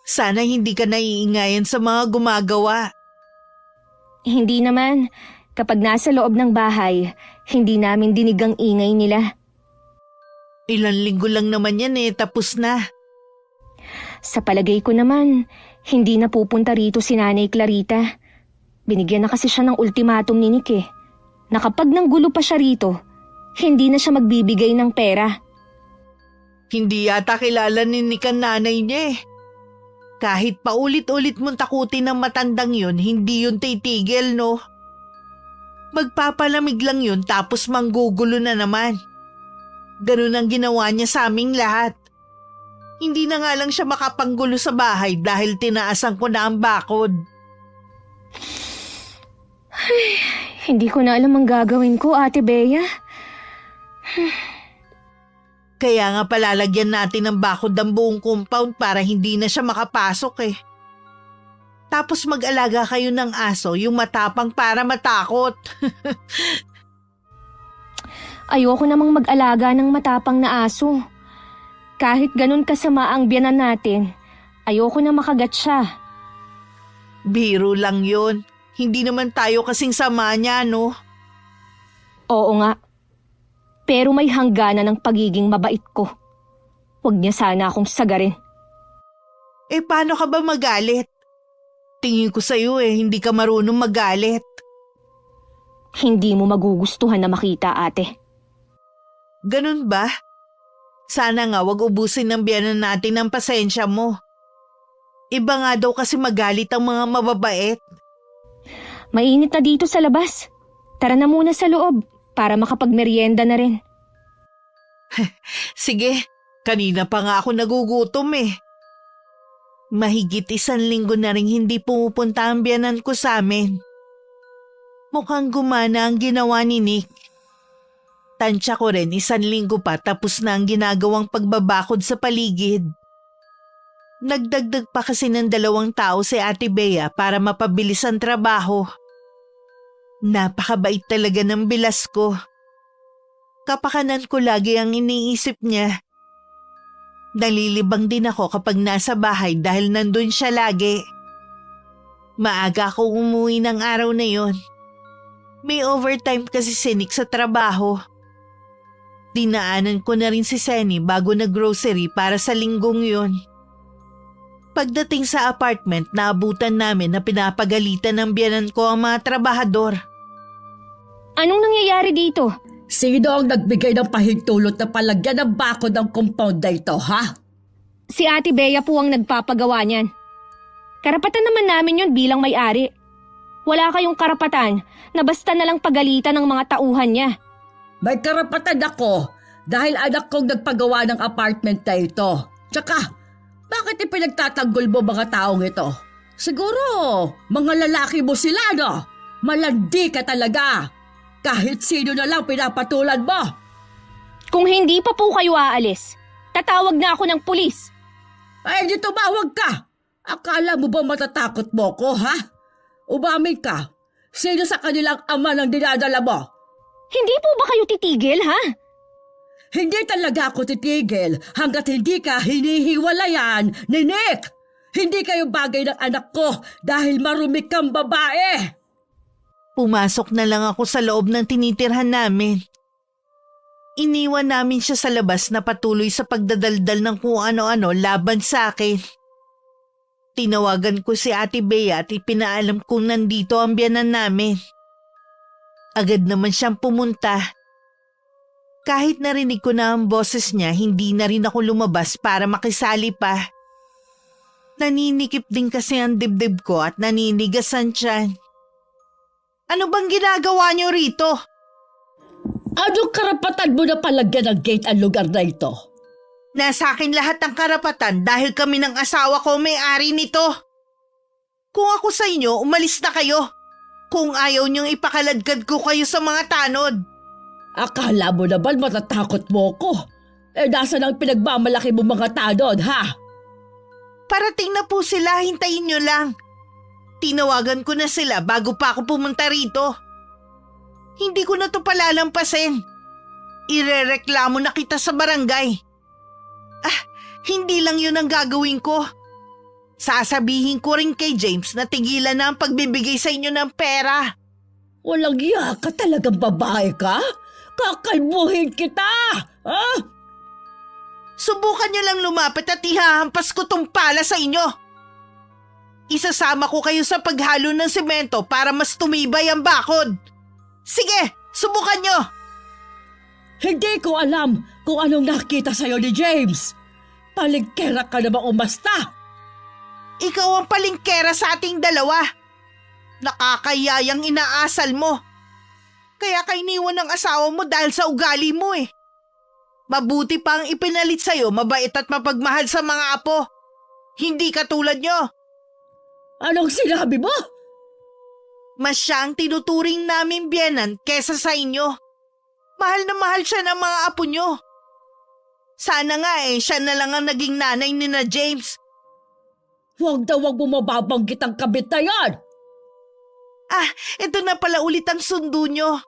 Sana hindi ka naiingayan sa mga gumagawa. Hindi naman. Kapag nasa loob ng bahay, hindi namin dinig ang ingay nila. Ilang linggo lang naman yan tapos na. Sa palagay ko naman, hindi na pupunta rito si Nanay Clarita. Binigyan na kasi siya ng ultimatum ni Nick eh. Na kapag nanggulo pa siya rito, hindi na siya magbibigay ng pera. Hindi yata kilala ni Nick ang nanay niya eh. Kahit paulit-ulit mong takutin ng matandang yun, hindi yun titigil no. Magpapalamig lang yun tapos manggugulo na naman. Ganun ang ginawa niya sa aming lahat. Hindi na nga lang siya makapanggulo sa bahay dahil tinaasan ko na ang bakod. Ay, hindi ko na alam ang gagawin ko, Ate Bea. Kaya nga palalagyan natin ng bakod ang buong compound para hindi na siya makapasok eh. Tapos mag-alaga kayo ng aso, yung matapang para matakot. Ayoko namang mag-alaga ng matapang na aso. Kahit ganun kasama ang biyanan natin, ayoko na makagat siya. Biro lang yun. Hindi naman tayo kasing sama niya, no? Oo nga. Pero may hangganan ng pagiging mabait ko. Huwag niya sana akong sagarin. Paano ka ba magalit? Tingin ko sa'yo hindi ka marunong magalit. Hindi mo magugustuhan na makita, ate. Ganun ba? Sana nga wag ubusin ng biyanan natin ang pasensya mo. Iba nga daw kasi magalit ang mga mababait. Mainit na dito sa labas. Tara na muna sa loob. para makapagmeryenda na rin. Sige, kanina pa nga ako nagugutom eh. Mahigit 1 linggo na rin hindi pumupunta ang biyanan ko sa amin. Mukhang gumana ang ginawa ni Nick. Tansya ko rin 1 linggo pa tapos na ang ginagawang pagbabakod sa paligid. Nagdagdag pa kasi ng 2 tao si Ate Bea para mapabilis ang trabaho. Napakabait talaga ng bilas ko. Kapakanan ko lagi ang iniisip niya. Nalilibang din ako kapag nasa bahay dahil nandun siya lagi. Maaga ako umuwi ng araw na yon. May overtime kasi si Nick sa trabaho. Dinaanan ko na rin si Senny bago nag-grocery para sa linggong yon. Pagdating sa apartment, naabutan namin na pinapagalitan ng biyanan ko ang mga trabahador. Anong nangyayari dito? Sino ang nagbigay ng pahintulot na palagyan ng bakod ng compound na ito, ha? Si Ate Bea po ang nagpapagawa niyan. Karapatan naman namin yun bilang may-ari. Wala kayong karapatan na basta nalang pagalitan ng mga tauhan niya. May karapatan ako dahil anak kong nagpagawa ng apartment na ito. Tsaka, bakit ipinagtatanggol mo mga taong ito? Siguro, mga lalaki mo sila, no? Malandi ka talaga. Kahit sino na lang pinapatulan mo. Kung hindi pa po kayo aalis, tatawag na ako ng pulis. Ay, di tumawag ka. Akala mo ba matatakot mo ko, ha? Umamin ka. Sino sa kanilang ama nang dinadala mo? Hindi po ba kayo titigil, ha? Hindi talaga ako titigil hanggat hindi ka hinihiwalayan ni Nick. Hindi kayo bagay ng anak ko dahil marumi kang babae. Pumasok na lang ako sa loob ng tinitirhan namin. Iniwan namin siya sa labas na patuloy sa pagdadaldal ng kung ano-ano laban sa akin. Tinawagan ko si Ate Bea at ipinaalam kong nandito ang biyanan namin. Agad naman siyang pumunta. Kahit narinig ko na ang boses niya, hindi na rin ako lumabas para makisali pa. Naninikip din kasi ang dibdib ko at naninigas ang tiyan. Ano bang ginagawa niyo rito? Anong karapatan mo na palagyan ng gate ang lugar na ito? Nasa akin lahat ng karapatan dahil kami ng asawa ko may-ari nito. Kung ako sa inyo, umalis na kayo. Kung ayaw niyong ipakaladkad ko kayo sa mga tanod. Akala mo naman matatakot mo ko. Nasa nang pinagmamalaki mo mga tanod, ha? Parating na po sila, hintayin niyo lang. Tinawagan ko na sila bago pa ako pumunta rito. Hindi ko na to palalampasin. Irereklamo na kita sa barangay. Hindi lang yun ang gagawin ko. Sasabihin ko rin kay James na tigilan na ang pagbibigay sa inyo ng pera. Walang iya ka talagang babae ka? Kakalbuhin kita! Ah! Subukan niyo lang lumapit at ihahampas ko tong pala sa inyo. Isasama ko kayo sa paghalo ng semento para mas tumibay ang bakod. Sige, subukan niyo! Hindi ko alam kung anong nakita sa'yo ni James. Palingkera ka namang umasta. Ikaw ang palingkera sa ating dalawa. Nakakayayang inaasal mo. Kaya ka iniwan ng asawa mo dahil sa ugali mo eh. Mabuti pa ang ipinalit sa'yo, mabait at mapagmahal sa mga apo. Hindi katulad nyo. Anong sinabi mo? Mas siya ang tinuturing namin biyenan kesa sa inyo. Mahal na mahal siya ng mga apo nyo. Sana nga siya na lang ang naging nanay ni na James. Huwag daw wag mo mababanggit ang kabit na yan. Ito na pala ulit ang sundo nyo.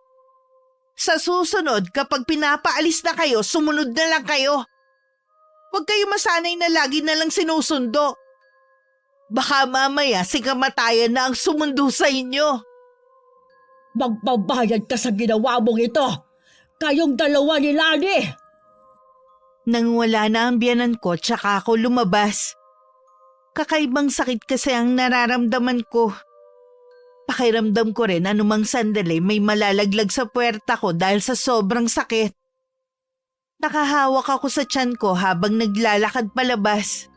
Sa susunod, kapag pinapaalis na kayo, sumunod na lang kayo. Huwag kayo masanay na lagi na lang sinusundo. Baka mamaya si kamatayan na ang sumundo sa inyo. Magbabayad ka sa ginawa mong ito. Kayong dalawa ni Lani. Nang wala na ang biyanan ko, tsaka ako lumabas. Kakaibang sakit kasi ang nararamdaman ko. Pakiramdam ko rin anumang sandali may malalaglag sa puwerta ko dahil sa sobrang sakit. Nakahawak ako sa tiyan ko habang naglalakad palabas.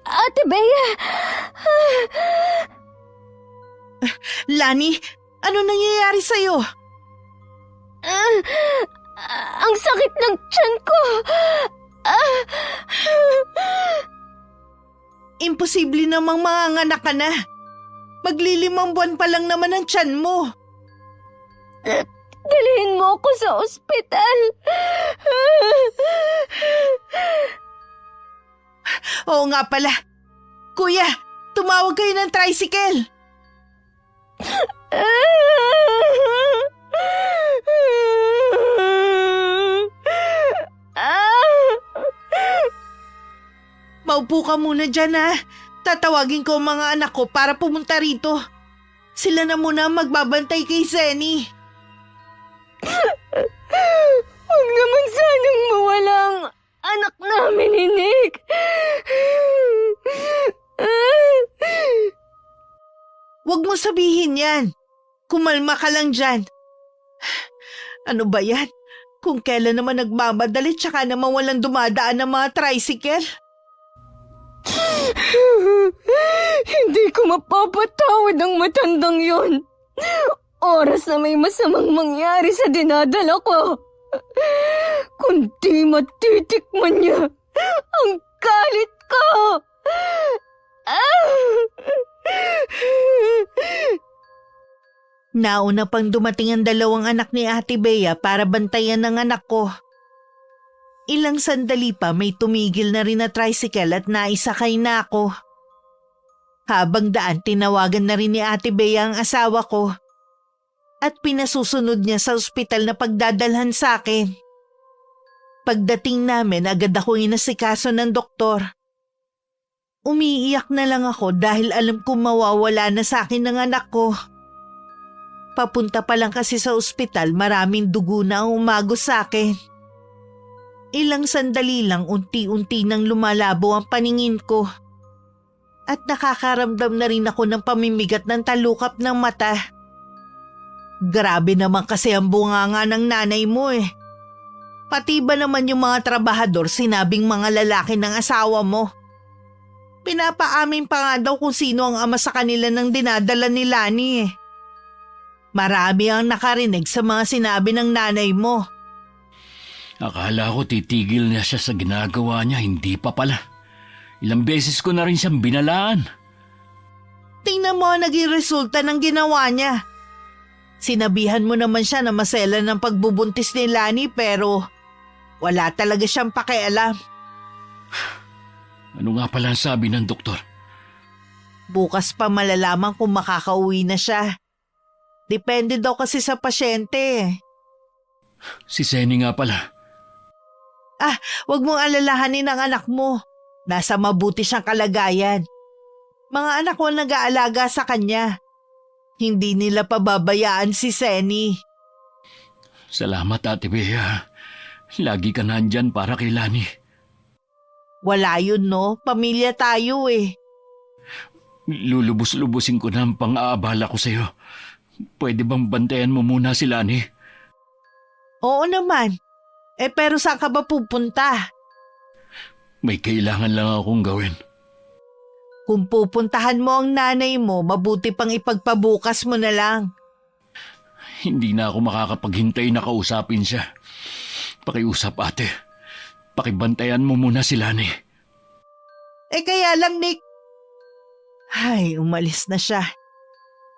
Ate Bea! Lani, Ano nangyayari sa'yo? Ang sakit ng tiyan ko. Imposible namang manganganak ka na. Maglilimang buwan pa lang naman ang tiyan mo. Dalhin mo ako sa ospital. Oo nga pala. Kuya, tumawag kayo ng tricycle. Maupo ka muna dyan ha. Tatawagin ko ang mga anak ko para pumunta rito. Sila na muna ang magbabantay kay Zenny. Huwag naman sanang mawala ang anak namin ni Nick. Huwag mo sabihin yan. Kumalma ka lang dyan. Ano ba yan? Kung kailan naman nagmamadali tsaka naman walang dumadaan ng mga tricycle. Hindi ko mapapatawad ang matandang yon. Oras na may masamang mangyari sa dinadala ko. Kundi matitikman niya ang galit ko. Nauna pang dumating ang dalawang anak ni Ate Bea para bantayan ng anak ko. Ilang sandali pa may tumigil na rin na tricycle at naisakay na ako. Habang daan tinawagan na rin ni Ate Bea ang asawa ko at pinasusunod niya sa ospital na pagdadalhan sa akin. Pagdating namin agad ako inasikaso ng doktor. Umiiyak na lang ako dahil alam kong mawawala na sa akin ng anak ko. Papunta pa lang kasi sa ospital maraming dugo na ang umagos sa akin. Ilang sandali lang unti-unti nang lumalabo ang paningin ko. At nakakaramdam na rin ako ng pamimigat ng talukap ng mata. Grabe naman kasi ang bunganga ng nanay mo eh. Pati ba naman yung mga trabahador sinabing mga lalaki ng asawa mo? Pinapaamin pa nga daw kung sino ang ama sa kanila ng dinadala ni Lani eh. Marami ang nakarinig sa mga sinabi ng nanay mo. Akala ko titigil na siya sa ginagawa niya, hindi pa pala. Ilang beses ko na rin siyang binalaan. Tingnan mo ang naging resulta ng ginawa niya. Sinabihan mo naman siya na masela ng pagbubuntis ni Lani pero wala talaga siyang pakialam. Ano nga pala ang sabi ng doktor? Bukas pa malalaman kung makakauwi na siya. Depende daw kasi sa pasyente. Si Zenny nga pala. Huwag mong alalahanin ang anak mo. Nasa mabuti siyang kalagayan. Mga anak ko nag-aalaga sa kanya. Hindi nila pababayaan si Zenny. Salamat, Ate Bea. Lagi ka nandyan para kay Lani. Wala yun no, pamilya tayo eh. Lulubos-lubusin ko na ang pang-aabala ko sa'yo. Pwede bang bantayan mo muna si Lani? Oo naman. Pero saan ka ba pupunta? May kailangan lang akong gawin. Kung pupuntahan mo ang nanay mo, mabuti pang ipagpabukas mo na lang. Hindi na ako makakapaghintay na kausapin siya. Pakiusap, ate. Pakibantayan mo muna si Lani. Kaya lang, Nick. Ay, umalis na siya.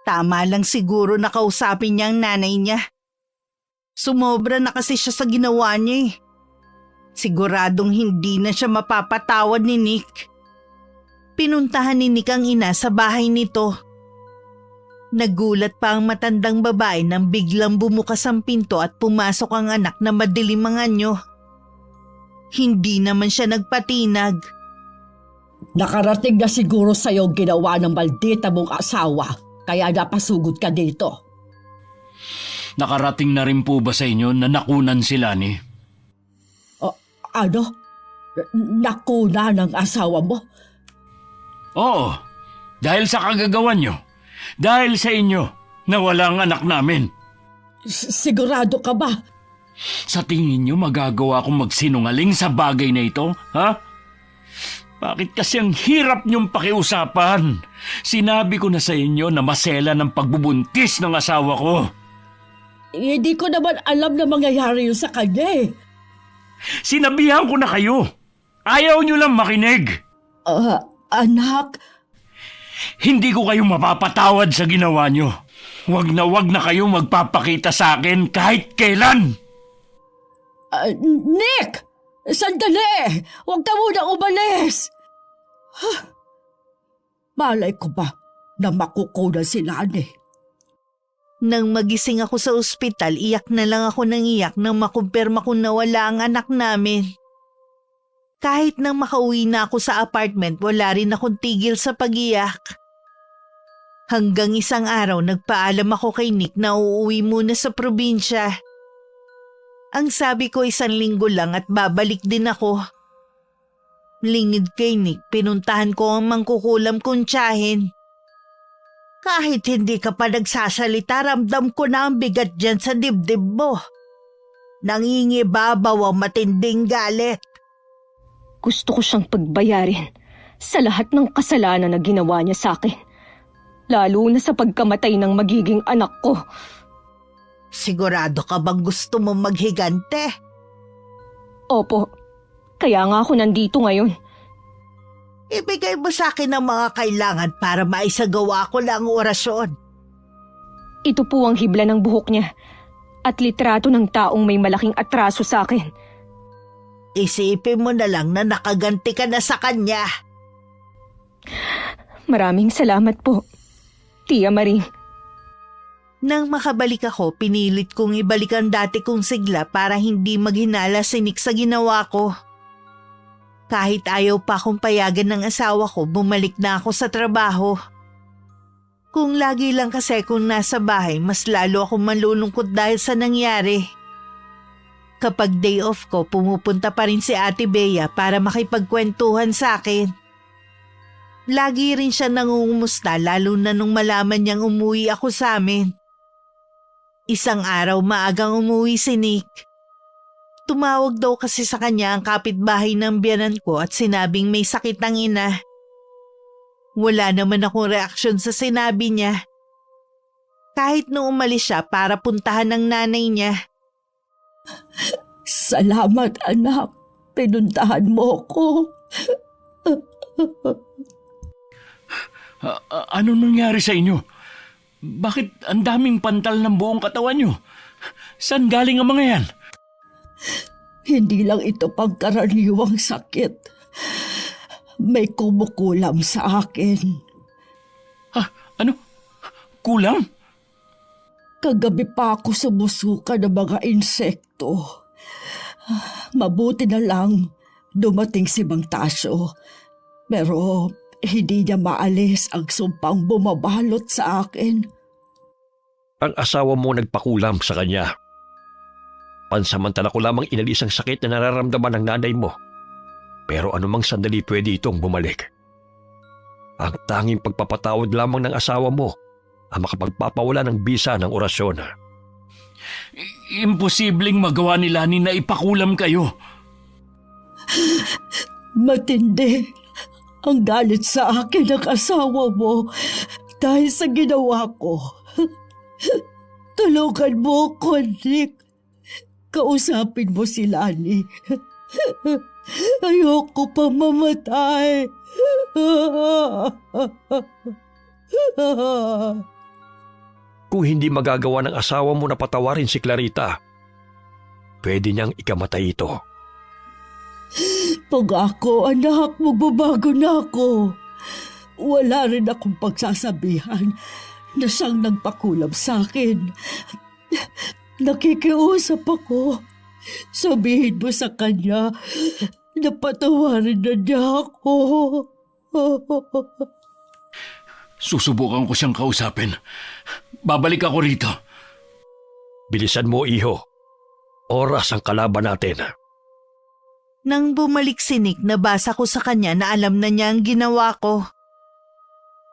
Tama lang siguro na kausapin niya ang nanay niya. Sumobra na kasi siya sa ginawa niya eh. Siguradong hindi na siya mapapatawad ni Nick. Pinuntahan ni Nick ang ina sa bahay nito. Nagulat pa ang matandang babae nang biglang bumukas ang pinto at pumasok ang anak na madilim ang anyo. Hindi naman siya nagpatinag. Nakarating na siguro sa'yo ang ginawa ng maldita mong asawa, kaya napasugod ka dito. Nakarating na rin po ba sa inyo na nakunan si Lani? Ano? Nakuna ng asawa mo? Oo, dahil sa kagagawan nyo. Dahil sa inyo na walang anak namin. Sigurado ka ba? Sa tingin nyo magagawa akong magsinungaling sa bagay na ito, ha? Bakit kasi ang hirap niyong pakiusapan? Sinabi ko na sa inyo na masela ng pagbubuntis ng asawa ko. Hindi ko naman alam na mangyayari yun sa kanya eh. Sinabihan ko na kayo. Ayaw niyo lang makinig. Anak, Hindi ko kayo mapapatawad sa ginawa niyo. Wag na kayong magpapakita sa akin kahit kailan. Nick! Sandali! Huwag ka muna umalis! Malay ko ba na makukunan si Lani? Nang magising ako sa ospital, iyak na lang ako ng iyak nang makumpirma kong nawala ang anak namin. Kahit nang makauwi na ako sa apartment, wala rin akong tigil sa pag-iyak. Hanggang isang araw nagpaalam ako kay Nick na uuwi muna sa probinsya. Ang sabi ko 1 linggo lang at babalik din ako. Lingid kay Nick, pinuntahan ko ang mangkukulam kong tiyahin. Kahit hindi ka pa nagsasalita, ramdam ko na ang bigat dyan sa dibdib mo. Nangingibabaw ang matinding galit. Gusto ko siyang pagbayarin sa lahat ng kasalanan na ginawa niya sa akin. Lalo na sa pagkamatay ng magiging anak ko. Sigurado ka bang gusto mo maghigante? Opo, kaya nga ako nandito ngayon. Ibigay mo sa akin ang mga kailangan para maisagawa ko lang ang orasyon. Ito po ang hibla ng buhok niya at litrato ng taong may malaking atraso sa akin. Isipin mo na lang na nakaganti ka na sa kanya. Maraming salamat po, Tia Maring. Nang makabalik ako, pinilit kong ibalik ang dati kong sigla para hindi maghinala si Nick sa ginawa ko. Kahit ayaw pa akong payagan ng asawa ko, bumalik na ako sa trabaho. Kung lagi lang kasi kung nasa bahay, mas lalo akong malulungkot dahil sa nangyari. Kapag day off ko, pumupunta pa rin si Ate Bea para makipagkwentuhan sa akin. Lagi rin siya nangungumusta lalo na nung malaman niyang umuwi ako sa amin. Isang araw maagang umuwi si Nick. Tumawag daw kasi sa kanya ang kapitbahay ng biyanan ko at sinabing may sakit ang ina. Wala naman akong reaksyon sa sinabi niya. Kahit nung umalis siya para puntahan ng nanay niya. Salamat anak, pinuntahan mo ko. Ano nangyari sa inyo? Bakit ang daming pantal ng buong katawan nyo? Saan galing ang mga yan? Hindi lang ito pangkaraniwang sakit. May kumukulam sa akin. Ano? Kulang? Kagabi pa ako sumusuka ng mga insekto. Mabuti na lang dumating si Mang Tasyo. Pero hindi niya maalis ang sumpang bumabalot sa akin. Ang asawa mo nagpakulam sa kanya. Pansamantala ko lamang inalis ang sakit na nararamdaman ng nanay mo. Pero anumang sandali pwede itong bumalik. Ang tanging pagpapatawad lamang ng asawa mo ang makapagpapawala ng bisa ng orasyon. Imposibleng magawa ni Lani na ipakulam kayo. Matindi ang galit sa akin ng asawa mo dahil sa ginawa ko. Tulungan mo ko, Nick. Kausapin mo si Lani. Ayoko pa mamatay. Kung hindi magagawa ng asawa mo na patawarin si Clarita, pwede niyang ikamatay ito. Pag ako, anak, magbabago na ako. Wala rin akong pagsasabihan na siyang nagpakulam sa akin. Nakikiusap ako. Sabihin mo sa kanya na patawarin na niya ako. Susubukan ko siyang kausapin. Babalik ako rito. Bilisan mo, iho. Oras ang kalaban natin. Nang bumalik si Nick, nabasa ko sa kanya na alam na niya ang ginawa ko.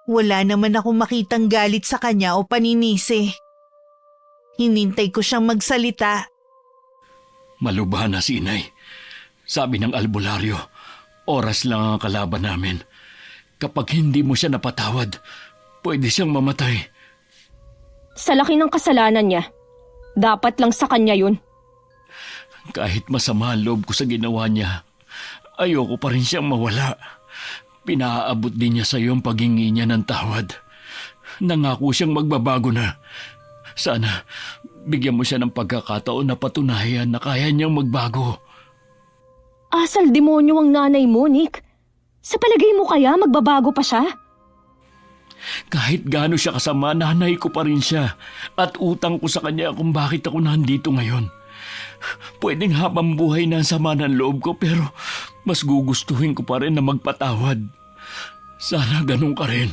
Wala naman akong makitang galit sa kanya o paninisi. Hinintay ko siyang magsalita. Malubha na si inay. Sabi ng albularyo, Oras lang ang kalaban namin. Kapag hindi mo siya napatawad, pwede siyang mamatay. Sa laki ng kasalanan niya, dapat lang sa kanya yun. Kahit masama ang loob ko sa ginawa niya, ayoko pa rin siyang mawala. Pinaabot din niya sa iyo ang paghingi niya ng tawad. Nangako siyang magbabago na. Sana bigyan mo siya ng pagkakataon na patunayan na kaya niyang magbago. Asal demonyo ang nanay mo, Nick. Sa palagay mo kaya magbabago pa siya? Kahit gaano siya kasama, nanay ko pa rin siya. At utang ko sa kanya kung bakit ako nandito ngayon. Pwedeng habang buhay na ang sama ng loob ko, pero mas gugustuhin ko pa rin na magpatawad. Sana ganun ka rin.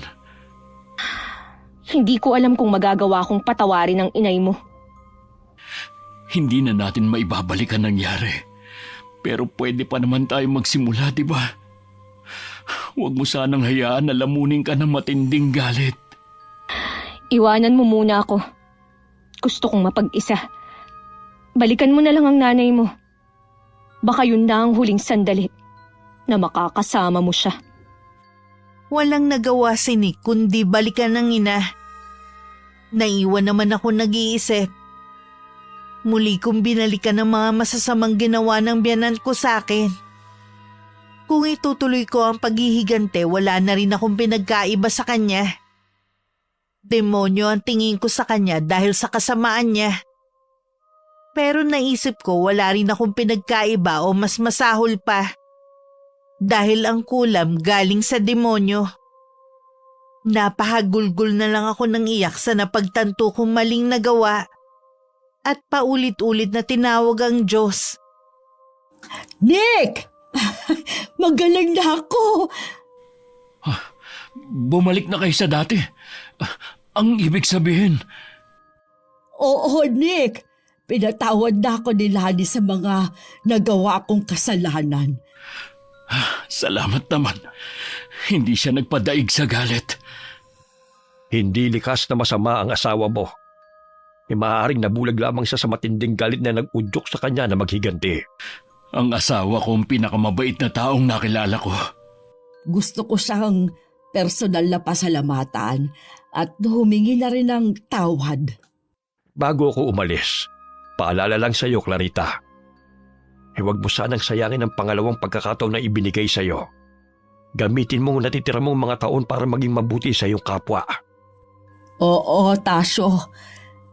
Hindi ko alam kung magagawa kong patawarin ang inay mo. Hindi na natin maibabalik ang nangyari. Pero pwede pa naman tayo magsimula, di ba? Huwag mo sanang hayaan na lamunin ka ng matinding galit. Iwanan mo muna ako. Gusto kong mapag-isa. Balikan mo na lang ang nanay mo. Baka yun na ang huling sandali na makakasama mo siya. Walang nagawa si Nick kundi balikan ng ina. Naiwan naman ako nag-iisip. Muli kong binalikan ang mga masasamang ginawa ng biyanan ko sa akin. Kung itutuloy ko ang paghihigante, wala na rin akong pinagkaiba sa kanya. Demonyo ang tingin ko sa kanya dahil sa kasamaan niya. Pero naisip ko wala rin akong pinagkaiba o mas masahol pa. Dahil ang kulam galing sa demonyo. Napahagulgol na lang ako ng iyak sa napagtanto kong maling nagawa. At paulit-ulit na tinawag ang Diyos. Nick! Magaling na ako! Bumalik na kayo sa dati. Ang ibig sabihin, Oo, Nick. Pinatawad na ako ni Lani sa mga nagawa kong kasalanan. salamat naman. Hindi siya nagpadaig sa galit. Hindi likas na masama ang asawa mo. Maaaring nabulag lamang siya sa matinding galit na nag-udyok sa kanya na maghiganti. Ang asawa ko ang pinakamabait na taong nakilala ko. Gusto ko siyang personal na pasalamatan at humingi na rin ng tawad. Bago ako umalis, paalala lang sa iyo, Clarita. Huwag mo sanang sayangin ang pangalawang pagkakataon na ibinigay sa iyo. Gamitin mo ang natitira mong mga taon para maging mabuti sa iyong kapwa. Oo, Tasyo.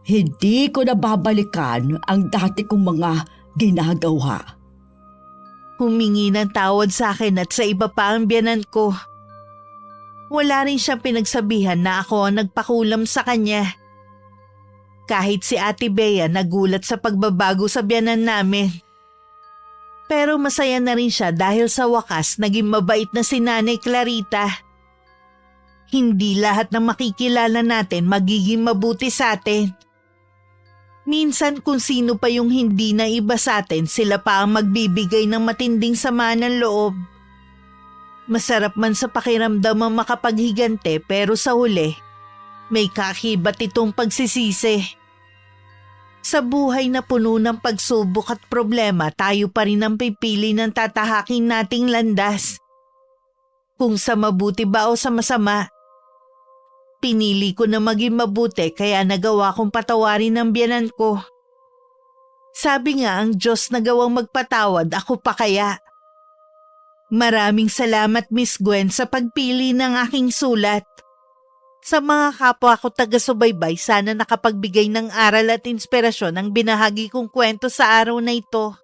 Hindi ko na babalikan ang dati kong mga ginagawa. Humingi ng tawad sa akin at sa iba pa ang biyanan ko. Wala rin siyang pinagsabihan na ako ang nagpakulam sa kanya. Kahit si Ate Bea nagulat sa pagbabago sa biyanan namin. Pero masaya na rin siya dahil sa wakas naging mabait na si Nanay Clarita. Hindi lahat ng makikilala natin magiging mabuti sa atin. Minsan kung sino pa yung hindi na iba sa atin, sila pa ang magbibigay ng matinding sama ng loob. Masarap man sa pakiramdam ang makapaghigante pero sa huli, may kakibat itong pagsisisi. Sa buhay na puno ng pagsubok at problema, tayo pa rin ang pipili ng tatahaking nating landas. Kung sa mabuti ba o sa masama. Pinili ko na maging mabuti kaya nagawa kong patawarin ang biyanan ko. Sabi nga ang Diyos na gawang magpatawad, ako pa kaya. Maraming salamat Miss Gwen sa pagpili ng aking sulat. Sa mga kapwa ko taga-subaybay, sana nakapagbigay ng aral at inspirasyon ang binahagi kong kwento sa araw na ito.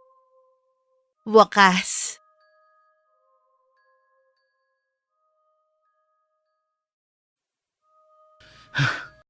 Wakas.